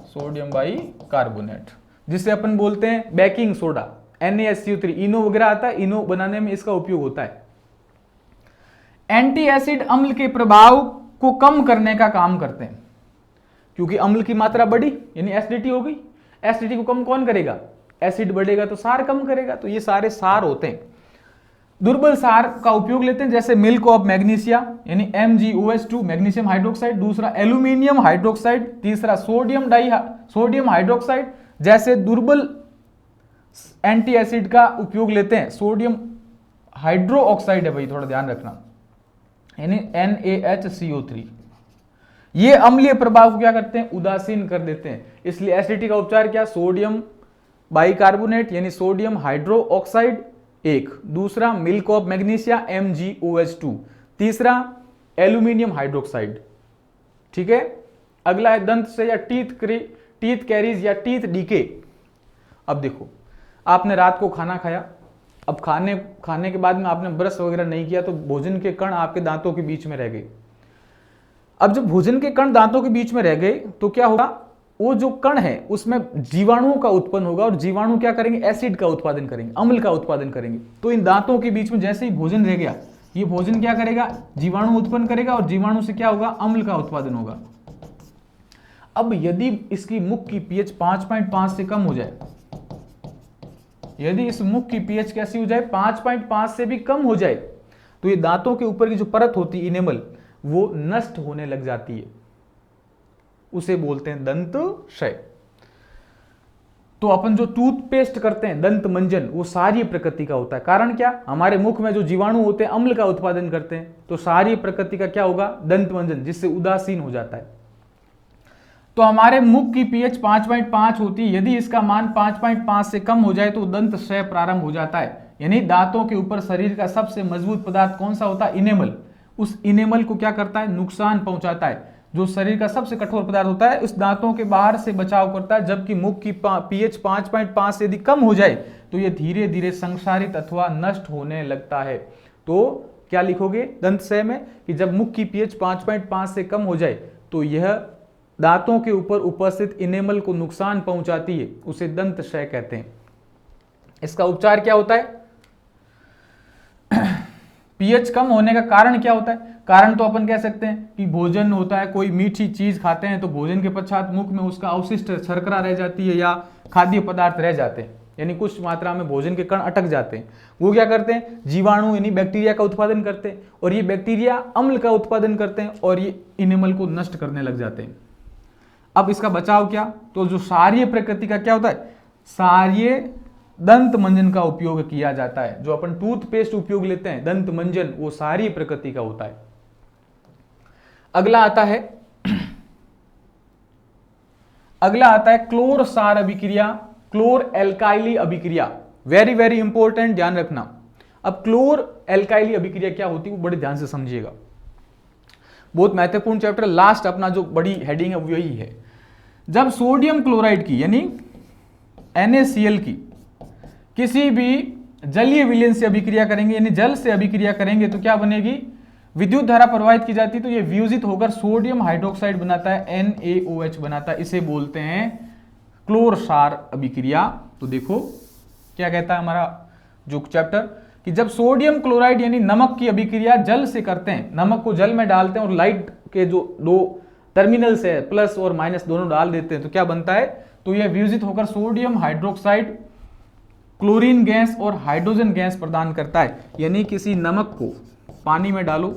सोडियम बाइकार्बोनेट, जिसे अपन बोलते हैं बेकिंग सोडा, NaSO3। इनो वगैरह आता है, इनो बनाने में इसका उपयोग होता है। एंटी एसिड अम्ल के प्रभाव को कम करने का काम करते हैं, क्योंकि अम्ल की मात्रा बढ़ी यानी एसिडिटी हो गई। एसिडिटी को कम कौन करेगा? एसिड बढ़ेगा तो सार कम करेगा। तो ये सारे सार होते हैं। दुर्बल सार का उपयोग लेते हैं, जैसे मिल्क ऑफ मैग्नीशिया यानी MgOH2 मैग्नीशियम हाइड्रोक्साइड, दूसरा एल्यूमिनियम हाइड्रोक्साइड, तीसरा सोडियम हाइड्रोक्साइड। जैसे दुर्बल एंटी एसिड का उपयोग लेते हैं सोडियम हाइड्रोक्साइड है भाई, थोड़ा ध्यान रखना, यानी NaHCO3। ये अम्लीय प्रभाव को क्या करते हैं? उदासीन कर देते हैं। इसलिए एसिडिटी का उपचार क्या? सोडियम बाइकार्बोनेट यानी सोडियम हाइड्रोक्साइड एक, दूसरा मिल्क ऑफ मैग्नीशिया MgOH2, तीसरा एल्यूमिनियम हाइड्रोक्साइड। ठीक है। अगला है दंत से या टीथ कैरीज या टीथ डीके। अब देखो, आपने रात को खाना खाया, अब खाने के बाद में आपने ब्रश वगैरह नहीं किया तो भोजन के कण आपके दांतों के बीच में रह गए। अब जब भोजन के कण दांतों के बीच में रह गए तो क्या होगा? वो जो कण है उसमें जीवाणुओं का उत्पन्न होगा, और जीवाणु क्या करेंगे? एसिड का उत्पादन करेंगे, अम्ल का उत्पादन करेंगे। तो इन दांतों के बीच में जैसे ही भोजन रह गया, ये भोजन क्या करेगा? जीवाणु उत्पन्न करेगा, और जीवाणु से क्या होगा? अम्ल का उत्पादन होगा। अब यदि इसकी मुख की पीएच 5.5 से कम हो जाए, यदि इस मुख की पीएच कैसी हो जाए? 5.5 से भी कम हो जाए, तो ये दांतों के ऊपर की जो परत होती है इनेमल, वो नष्ट होने लग जाती है, उसे बोलते हैं दंत क्षय। तो अपन जो टूथपेस्ट करते हैं, दंत मंजन, वो सारी प्रकृति का होता है। कारण क्या? हमारे मुख में जो जीवाणु होते हैं अम्ल का उत्पादन करते हैं, तो सारी प्रकृति का क्या होगा? दंत मंजन, जिससे उदासीन हो जाता है। तो हमारे मुख की पीएच 5.5 होती है, यदि इसका मान 5.5 से कम हो जाए तो दंत क्षय प्रारंभ हो जाता है। यानी दांतों के ऊपर शरीर का सबसे मजबूत पदार्थ कौन सा होता है? इनेमल। उस इनेमल को क्या करता है? नुकसान पहुंचाता है। जो शरीर का सबसे कठोर पदार्थ होता है, उस दांतों के बाहर से बचाव करता है। जबकि मुख की पीएच 5.5 से यदि कम हो जाए तो यह धीरे धीरे संक्षारित अथवा नष्ट होने लगता है। तो क्या लिखोगे दंत क्षय में? कि जब मुख की पीएच 5.5 से कम हो जाए तो यह दांतों के ऊपर उपस्थित इनेमल को नुकसान पहुंचाती है, उसे दंत क्षय कहते हैं। इसका उपचार क्या होता है? पीएच कम होने का कारण क्या होता है? कारण तो अपन कह सकते हैं कि भोजन होता है, कोई मीठी चीज खाते हैं तो भोजन के पश्चात मुख में उसका अवशिष्ट शर्करा रह जाती है या खाद्य पदार्थ रह जाते हैं, यानी कुछ मात्रा में भोजन के कण अटक जाते हैं। वो क्या करते हैं? जीवाणु यानी बैक्टीरिया का उत्पादन करते हैं, और ये बैक्टीरिया अम्ल का उत्पादन करते हैं और ये इनेमल को नष्ट करने लग जाते हैं। अब इसका बचाव क्या? तो जो क्षारीय प्रकृति का क्या होता है? क्षारीय दंत मंजन का उपयोग किया जाता है। जो अपन टूथपेस्ट उपयोग लेते हैं, दंत मंजन, वो क्षारीय प्रकृति का होता है। अगला आता है अगला आता है क्लोर सार अभिक्रिया, क्लोर एल्काइली अभिक्रिया, वेरी वेरी इंपॉर्टेंट, ध्यान रखना। अब क्लोर एल्काइली अभिक्रिया क्या होती है वो बड़े ध्यान से समझिएगा, बहुत महत्वपूर्ण चैप्टर, लास्ट अपना जो बड़ी हेडिंग है वो यही है। जब सोडियम क्लोराइड की यानी NaCl की किसी भी जलीय विलयन से अभिक्रिया करेंगे, यानी जल से अभिक्रिया करेंगे, तो क्या बनेगी, विद्युत धारा प्रवाहित की जाती है, तो ये वियोजित होकर सोडियम हाइड्रोक्साइड बनाता है, NaOH बनाता है, इसे बोलते हैं क्लोर सार अभिक्रिया। तो देखो क्या कहता है हमारा जो चैप्टर, कि जब सोडियम क्लोराइड यानी नमक की अभिक्रिया जल से करते हैं, नमक को जल में डालते हैं और लाइट के जो दो टर्मिनल्स है प्लस और माइनस दोनों डाल देते हैं, तो क्या बनता है, तो यह वियोजित होकर सोडियम हाइड्रोक्साइड क्लोरीन गैस और हाइड्रोजन गैस प्रदान करता है। यानी किसी नमक को पानी में डालो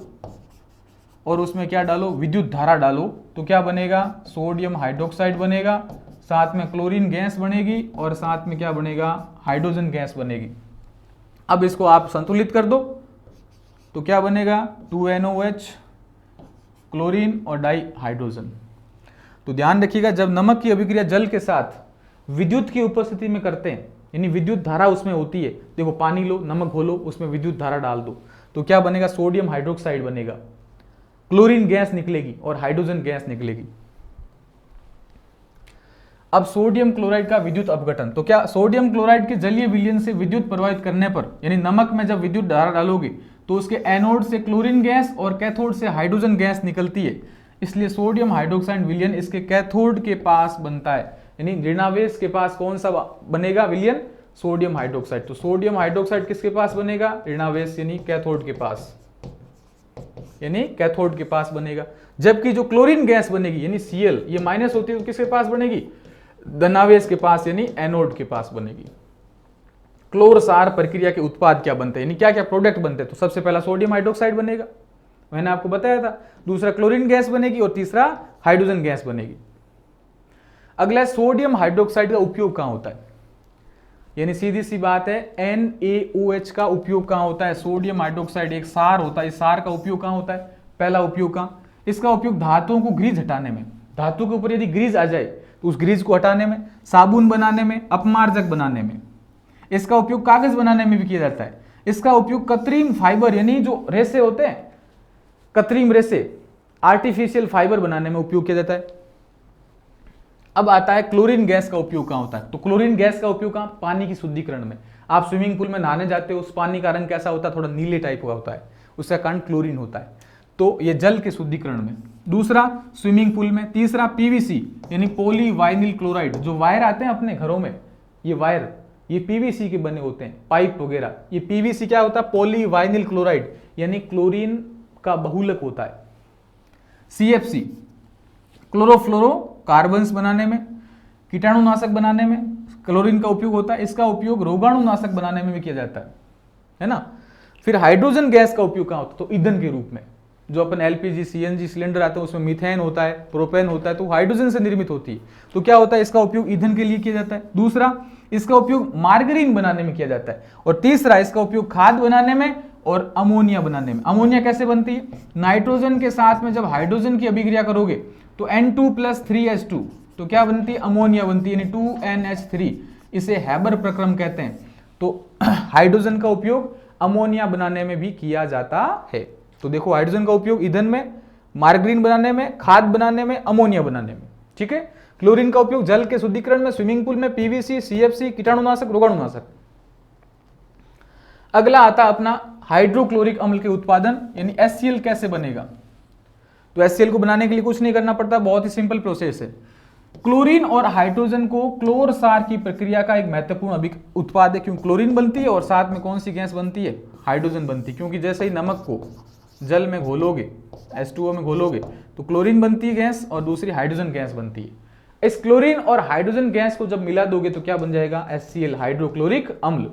और उसमें क्या डालो, विद्युत धारा डालो, तो क्या बनेगा, सोडियम हाइड्रोक्साइड बनेगा, साथ में क्लोरीन गैस बनेगी और साथ में क्या बनेगा, हाइड्रोजन गैस बनेगी। अब इसको आप संतुलित कर दो तो क्या बनेगा, 2NOH क्लोरीन और डाई हाइड्रोजन। तो ध्यान रखिएगा, जब नमक की अभिक्रिया जल के साथ विद्युत की उपस्थिति में करते हैं, यानी विद्युत धारा उसमें होती है, देखो पानी लो, नमक घोलो, उसमें विद्युत धारा डाल दो, तो क्या बनेगा, सोडियम हाइड्रोक्साइड बनेगा, क्लोरीन गैस निकलेगी और हाइड्रोजन गैस निकलेगी। अब सोडियम क्लोराइड का विद्युत अपघटन, तो क्या सोडियम क्लोराइड के जलीय विलयन से विद्युत प्रवाहित करने पर, यानी नमक में जब विद्युत धारा डालोगे तो उसके एनोड से क्लोरीन गैस और कैथोड से हाइड्रोजन गैस निकलती है, इसलिए सोडियम हाइड्रोक्साइड विलयन इसके कैथोड के पास बनता है, यानी ऋणावेश के पास कौन सा बनेगा विलयन, सोडियम हाइड्रोक्साइड। तो सोडियम हाइड्रोक्साइड किसके पास बनेगा, ऋणावेश यानी कैथोड के पास, यानी कैथोड के पास बनेगा। जबकि जो क्लोरीन गैस बनेगी यानी Cl, ये माइनस होती है तो किसके पास बनेगी, धनावेश के पास यानी एनोड के पास बनेगी। क्लोर सार प्रक्रिया के उत्पाद क्या बनते हैं, यानी क्या क्या प्रोडक्ट बनते हैं, तो सबसे पहला सोडियम हाइड्रोक्साइड बनेगा, मैंने आपको बताया था, दूसरा क्लोरीन गैस बनेगी और तीसरा हाइड्रोजन गैस बनेगी। अगला सोडियम हाइड्रोक्साइड का उपयोग कहां होता है, यानी सीधी सी बात है NaOH का उपयोग कहां होता है, सोडियम हाइड्रोक्साइड एक सार होता है, इस सार का उपयोग कहां होता है, पहला उपयोग कहां, इसका उपयोग धातुओं को ग्रीज हटाने में, धातु के ऊपर यदि ग्रीज आ जाए तो उस ग्रीज को हटाने में, साबुन बनाने में, अपमार्जक बनाने में, इसका उपयोग कागज बनाने में भी किया जाता है, इसका उपयोग कृत्रिम फाइबर यानी जो रेसे होते हैं, कृत्रिम रेसे, आर्टिफिशियल फाइबर बनाने में उपयोग किया जाता है। अब आता है क्लोरीन गैस का उपयोग कहां होता है, तो क्लोरीन गैस का उपयोग कहां, पानी की शुद्धिकरण में। आप स्विमिंग पूल में नहाने जाते हो, उस पानी का रंग कैसा होता है, थोड़ा नीले टाइप का होता है, उसका कारण क्लोरीन होता है, तो ये जल के शुद्धिकरण में। दूसरा स्विमिंग पूल में। तीसरा PVC यानी पॉली वाइनिल क्लोराइड, जो वायर आते हैं अपने घरों में, ये वायर ये PVC के बने होते हैं, पाइप वगैरह, ये PVC क्या होता है, पॉली वाइनिल क्लोराइड यानी क्लोरीन का बहुलक होता है। CFC क्लोरोफ्लोरो कार्बन्स बनाने में, कीटाणुनाशक बनाने में क्लोरीन का उपयोग होता है, इसका उपयोग रोगाणुनाशक बनाने में भी किया जाता है ना। फिर हाइड्रोजन गैस का उपयोग कहां होता है, तो ईंधन के रूप में, जो अपन LPG CNG सिलेंडर आते हैं उसमें मीथेन होता है, प्रोपेन होता है, तो हाइड्रोजन से निर्मित होती है, तो क्या होता है, इसका उपयोग ईंधन के लिए किया जाता है। दूसरा इसका उपयोग मार्गरीन बनाने में किया जाता है, और तीसरा इसका उपयोग खाद बनाने में और अमोनिया बनाने में। अमोनिया कैसे बनती है, नाइट्रोजन के साथ में जब हाइड्रोजन की अभिक्रिया करोगे तो N2 + 3H2, तो क्या बनती है, अमोनिया बनती है, यानी 2NH3, इसे हैबर प्रक्रम कहते हैं। तो हाइड्रोजन का उपयोग अमोनिया बनाने में भी किया जाता है। तो देखो हाइड्रोजन का उपयोग ईंधन में, मार्गरीन बनाने में, खाद बनाने में, अमोनिया बनाने में, ठीक है। क्लोरीन का उपयोग जल के शुद्धिकरण में, स्विमिंग पूल में, PVC, CFC कीटाणुनाशक, रोगाणुनाशक। अगला आता अपना हाइड्रोक्लोरिक अम्ल के उत्पादन यानी HCl कैसे बनेगा, तो HCl को बनाने के लिए कुछ नहीं करना पड़ता, बहुत ही सिंपल प्रोसेस है। क्लोरीन और हाइड्रोजन को क्लोर सार की प्रक्रिया का एक महत्वपूर्ण उत्पाद है, क्योंकि क्लोरीन बनती है और साथ में कौन सी गैस बनती है, हाइड्रोजन बनती है, क्योंकि जैसे ही नमक को जल में घोलोगे, H2O में घोलोगे, तो क्लोरीन बनती है गैस और दूसरी हाइड्रोजन गैस बनती है। इस क्लोरीन और हाइड्रोजन गैस को जब मिला दोगे तो क्या बन जाएगा, HCl हाइड्रोक्लोरिक अम्ल।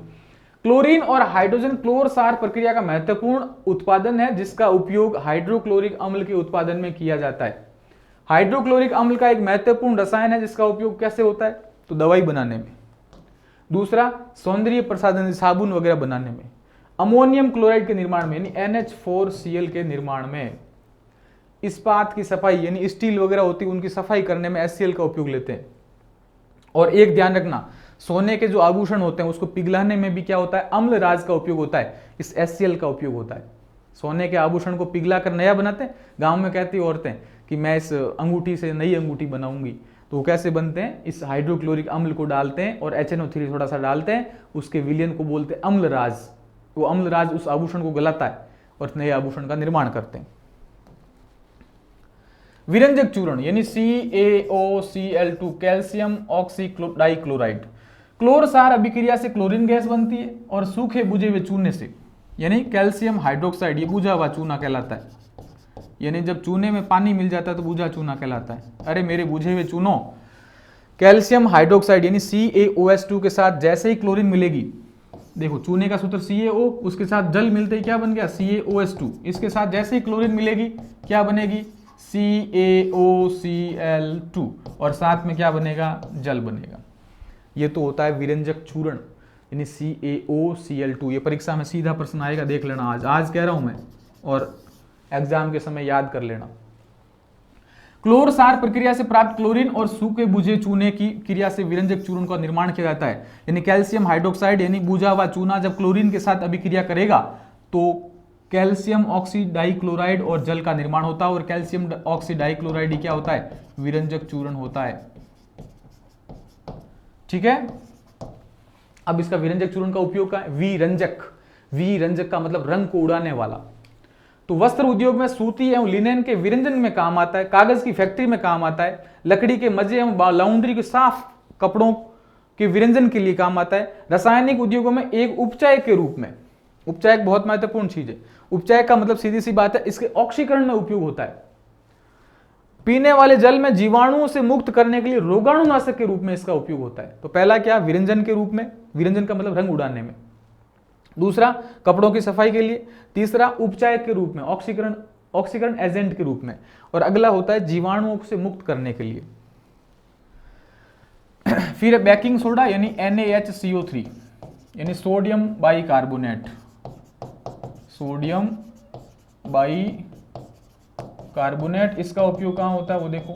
क्लोरीन और हाइड्रोजन क्लोर सार प्रक्रिया का महत्वपूर्ण उत्पादन है, जिसका उपयोग हाइड्रोक्लोरिक अम्ल के उत्पादन में किया जाता है। हाइड्रोक्लोरिक अम्ल का एक महत्वपूर्ण रसायन है, जिसका उपयोग कैसे होता है, तो दवाई बनाने में। दूसरा सौंदर्य प्रसाधन, साबुन वगैरह बनाने में। अमोनियम क्लोराइड के निर्माण में यानी NH4Cl के निर्माण में। इस्पात की सफाई यानी स्टील वगैरह होती है उनकी सफाई करने में HCl का उपयोग लेते हैं। और एक ध्यान रखना, सोने के जो आभूषण होते हैं उसको पिघलाने में भी क्या होता है, अम्ल राज का उपयोग होता है, इस HCl का उपयोग होता है। सोने के आभूषण को पिघला कर नया बनाते हैं। गांव में कहती औरतें कि मैं इस अंगूठी से नई अंगूठी बनाऊंगी, तो वो कैसे बनते हैं, इस हाइड्रोक्लोरिक अम्ल को डालते हैं और HNO3 थोड़ा सा डालते हैं, उसके विलयन को बोलते हैं अम्ल राज। वो अम्ल राज उस आभूषण को गलाता है और नए आभूषण का निर्माण करते हैं। विरंजक चूर्ण यानी CaOCl2 कैल्शियम ऑक्सीडाइक्लोराइड, क्लोर सार अभिक्रिया से क्लोरीन गैस बनती है और सूखे बुझे हुए चूने से, यानी कैल्शियम हाइड्रोक्साइड, ये बुझा हुआ चूना कहलाता है। यानी जब चूने में पानी मिल जाता है तो बुझा चूना कहलाता है। अरे मेरे बुझे हुए चूनों, कैल्शियम हाइड्रोक्साइड यानी CaOH2 के साथ जैसे ही क्लोरीन मिलेगी, देखो चूने का सूत्र CaO, उसके साथ जल मिलते ही क्या बन गया, CaOH2। इसके साथ जैसे ही क्लोरीन मिलेगी क्या बनेगी, CaOCl2, और साथ में क्या बनेगा, जल बनेगा। ये तो होता है विरंजक चूर्ण यानी CaOCl2। ये परीक्षा में सीधा प्रश्न आएगा, देख लेना। आज कह रहा हूं मैं, और एग्जाम के समय याद कर लेना। क्लोर सार प्रक्रिया से प्राप्त क्लोरीन और सूखे बुझे चूने की क्रिया से विरंजक चूर्ण का निर्माण किया जाता है। यानी कैल्शियम हाइड्रोक्साइड यानी बुझा हुआ चूना जब क्लोरीन के साथ अभिक्रिया करेगा तो कैल्शियम ऑक्सीडाइक्लोराइड और जल का निर्माण होता है, और कैल्शियम ऑक्सीडाइक्लोराइड ही क्या होता है, विरंजक चूर्ण होता है। ठीक है। अब इसका विरंजक चूर्ण का उपयोग क्या है, विरंजक। विरंजक का मतलब रंग को उड़ाने वाला। तो वस्त्र उद्योग में सूती एवं लिनेन के विरंजन में काम आता है, कागज की फैक्ट्री में काम आता है, लकड़ी के मजे एवं लाउंड्री के साफ कपड़ों के विरंजन के लिए काम आता है। रासायनिक उद्योगों में एक उपचायक के रूप में, उपचायक बहुत महत्वपूर्ण चीज है। उपचायक का मतलब सीधी सी बात है, इसके ऑक्सीकरण में उपयोग होता है। पीने वाले जल में जीवाणुओं से मुक्त करने के लिए रोगाणुनाशक के रूप में इसका उपयोग होता है। तो पहला क्या, विरंजन के रूप में, विरंजन का मतलब रंग उड़ाने में। दूसरा कपड़ों की सफाई के लिए। तीसरा उपचायक के रूप में, ऑक्सीकरण एजेंट के रूप में। और अगला होता है जीवाणुओं से मुक्त करने के लिए। फिर बेकिंग सोडा यानी NaHCO3 यानी सोडियम बाइकार्बोनेट, सोडियम बाइकार्बोनेट, इसका उपयोग कहां होता है वो देखो।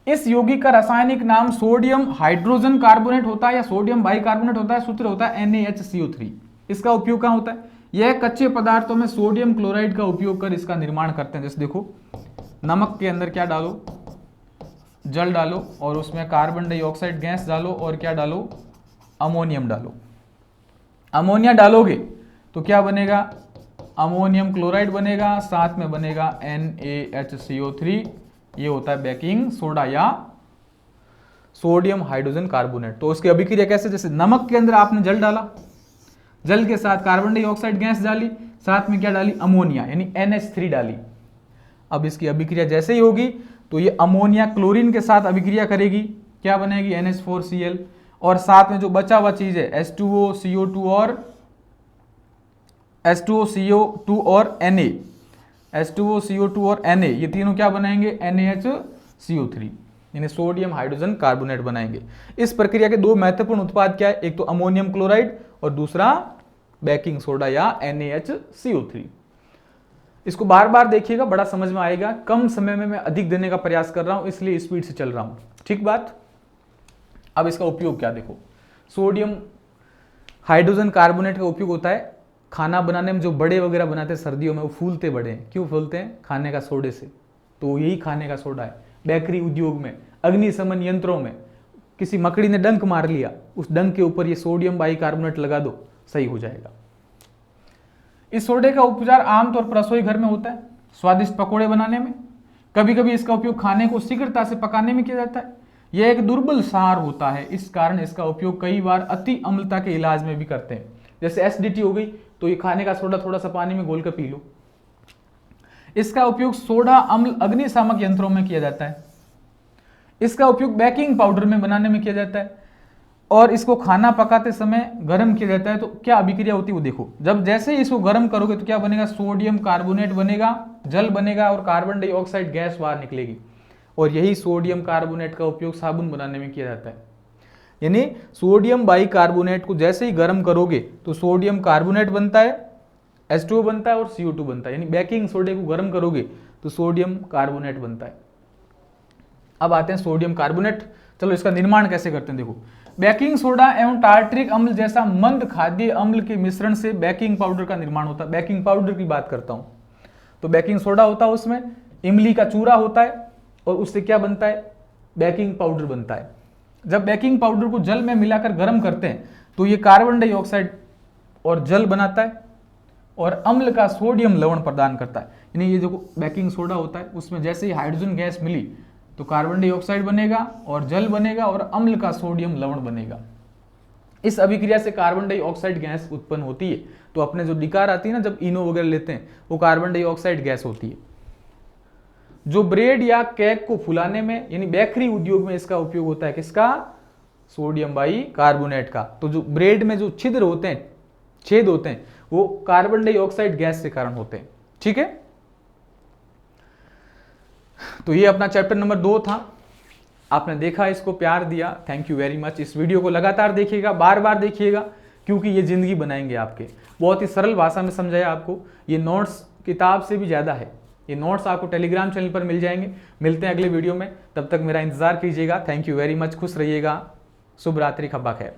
इस यौगिक का रासायनिक नाम सोडियम हाइड्रोजन कार्बोनेट होता है या सोडियम बाइकार्बोनेट होता है, सूत्र होता है NaHCO3। इसका उपयोग कहां होता है, यह कच्चे पदार्थों में सोडियम क्लोराइड का उपयोग कर इसका निर्माण करते हैं। जैसे देखो नमक के अंदर क्या डालो, जल डालो, और उसमें कार्बन डाइऑक्साइड गैस डालो, और क्या डालो, अमोनियम डालो। अमोनिया डालोगे तो क्या बनेगा, अमोनियम क्लोराइड बनेगा, साथ में बनेगा NaHCO3। ये होता है बेकिंग सोडा या सोडियम हाइड्रोजन कार्बोनेट। तो उसकी अभिक्रिया कैसे, जैसे नमक के अंदर आपने जल डाला, जल के साथ कार्बन डाइऑक्साइड गैस डाली, साथ में क्या डाली, अमोनिया यानी NH3 डाली। अब इसकी अभिक्रिया जैसे ही होगी तो ये अमोनिया क्लोरीन के साथ अभिक्रिया करेगी, क्या बनेगी, NH4Cl, और साथ में जो बचा हुआ चीज है H2O, CO2 और Na, H2O, CO2 और Na, ये तीनों क्या बनाएंगे, NaHCO3 यानी सोडियम हाइड्रोजन कार्बोनेट बनाएंगे। इस प्रक्रिया के दो महत्वपूर्ण उत्पाद क्या है, एक तो अमोनियम क्लोराइड और दूसरा बेकिंग सोडा या NaHCO3। इसको बार बार देखिएगा, बड़ा समझ में आएगा। कम समय में मैं अधिक देने का प्रयास कर रहा हूं, इसलिए स्पीड से चल रहा हूं, ठीक बात। अब इसका उपयोग क्या देखो, सोडियम हाइड्रोजन कार्बोनेट का उपयोग होता है खाना बनाने में। जो बड़े वगैरह बनाते हैं सर्दियों में, वो फूलते बड़े हैं, क्यों फूलते हैं, खाने का सोडे से। तो यही खाने का सोडा है। बेकरी उद्योग में, अग्निशमन यंत्रों में, किसी मकड़ी ने डंक मार लिया, उस डंक के ऊपर ये सोडियम बाइकार्बोनेट लगा दो, सही हो जाएगा। इस सोडे का उपचार आमतौर पर रसोई घर में होता है, स्वादिष्ट पकौड़े बनाने में। कभी कभी इसका उपयोग खाने को शीघ्रता से पकाने में किया जाता है। यह एक दुर्बल सार होता है, इस कारण इसका उपयोग कई बार अति अम्लता के इलाज में भी करते हैं। जैसे एसिडिटी हो गई तो ये खाने का सोडा थोड़ा सा पानी में घोल कर पी लो। इसका उपयोग सोडा अम्ल अग्निशामक यंत्रों में किया जाता है। इसका उपयोग बेकिंग पाउडर में बनाने में किया जाता है, और इसको खाना पकाते समय गर्म किया जाता है। तो क्या अभिक्रिया होती है वो देखो, जब जैसे ही इसको गर्म करोगे तो क्या बनेगा, सोडियम कार्बोनेट बनेगा, जल बनेगा, और कार्बन डाइऑक्साइड गैस बाहर निकलेगी। और यही सोडियम कार्बोनेट का उपयोग साबुन बनाने में किया जाता है। यानी सोडियम बाइकार्बोनेट को जैसे ही गर्म करोगे तो सोडियम कार्बोनेट बनता है, H2O बनता है और CO2 बनता है। यानी बेकिंग सोडे को गर्म करोगे तो सोडियम कार्बोनेट बनता है। अब आते हैं सोडियम कार्बोनेट। चलो इसका निर्माण कैसे करते हैं देखो। बेकिंग सोडा एवं टार्टरिक अम्ल जैसा मंद खाद्य अम्ल के मिश्रण से बेकिंग पाउडर का निर्माण होता है। बेकिंग पाउडर की बात करता हूं तो बेकिंग सोडा होता है, उसमें इमली का चूरा होता है और उससे क्या बनता है, बेकिंग पाउडर बनता है। जब बेकिंग पाउडर को जल में मिलाकर गर्म करते हैं तो ये कार्बन डाइऑक्साइड और जल बनाता है और अम्ल का सोडियम लवण प्रदान करता है। यानी ये जो बेकिंग सोडा होता है उसमें जैसे ही हाइड्रोजन गैस मिली तो कार्बन डाइऑक्साइड बनेगा और जल बनेगा और अम्ल का सोडियम लवण बनेगा। इस अभिक्रिया से कार्बन डाइऑक्साइड गैस उत्पन्न होती है। तो अपने जो डिकार आती है ना जब इनो वगैरह लेते हैं वो कार्बन डाइऑक्साइड गैस होती है। जो ब्रेड या केक को फुलाने में यानी बेकरी उद्योग में इसका उपयोग होता है, किसका, सोडियम बाई कार्बोनेट का। तो जो ब्रेड में जो छिद्र होते हैं, छेद होते हैं, वो कार्बन डाइऑक्साइड गैस के कारण होते हैं। ठीक है, तो ये अपना चैप्टर नंबर 2 था। आपने देखा, इसको प्यार दिया, थैंक यू वेरी मच। इस वीडियो को लगातार देखिएगा, बार बार देखिएगा, क्योंकि ये जिंदगी बनाएंगे आपके। बहुत ही सरल भाषा में समझाया आपको। ये नोट्स किताब से भी ज्यादा है। ये नोट्स आपको टेलीग्राम चैनल पर मिल जाएंगे। मिलते हैं अगले वीडियो में, तब तक मेरा इंतजार कीजिएगा। थैंक यू वेरी मच, खुश रहिएगा। शुभ रात्रि, खब्बा खैर।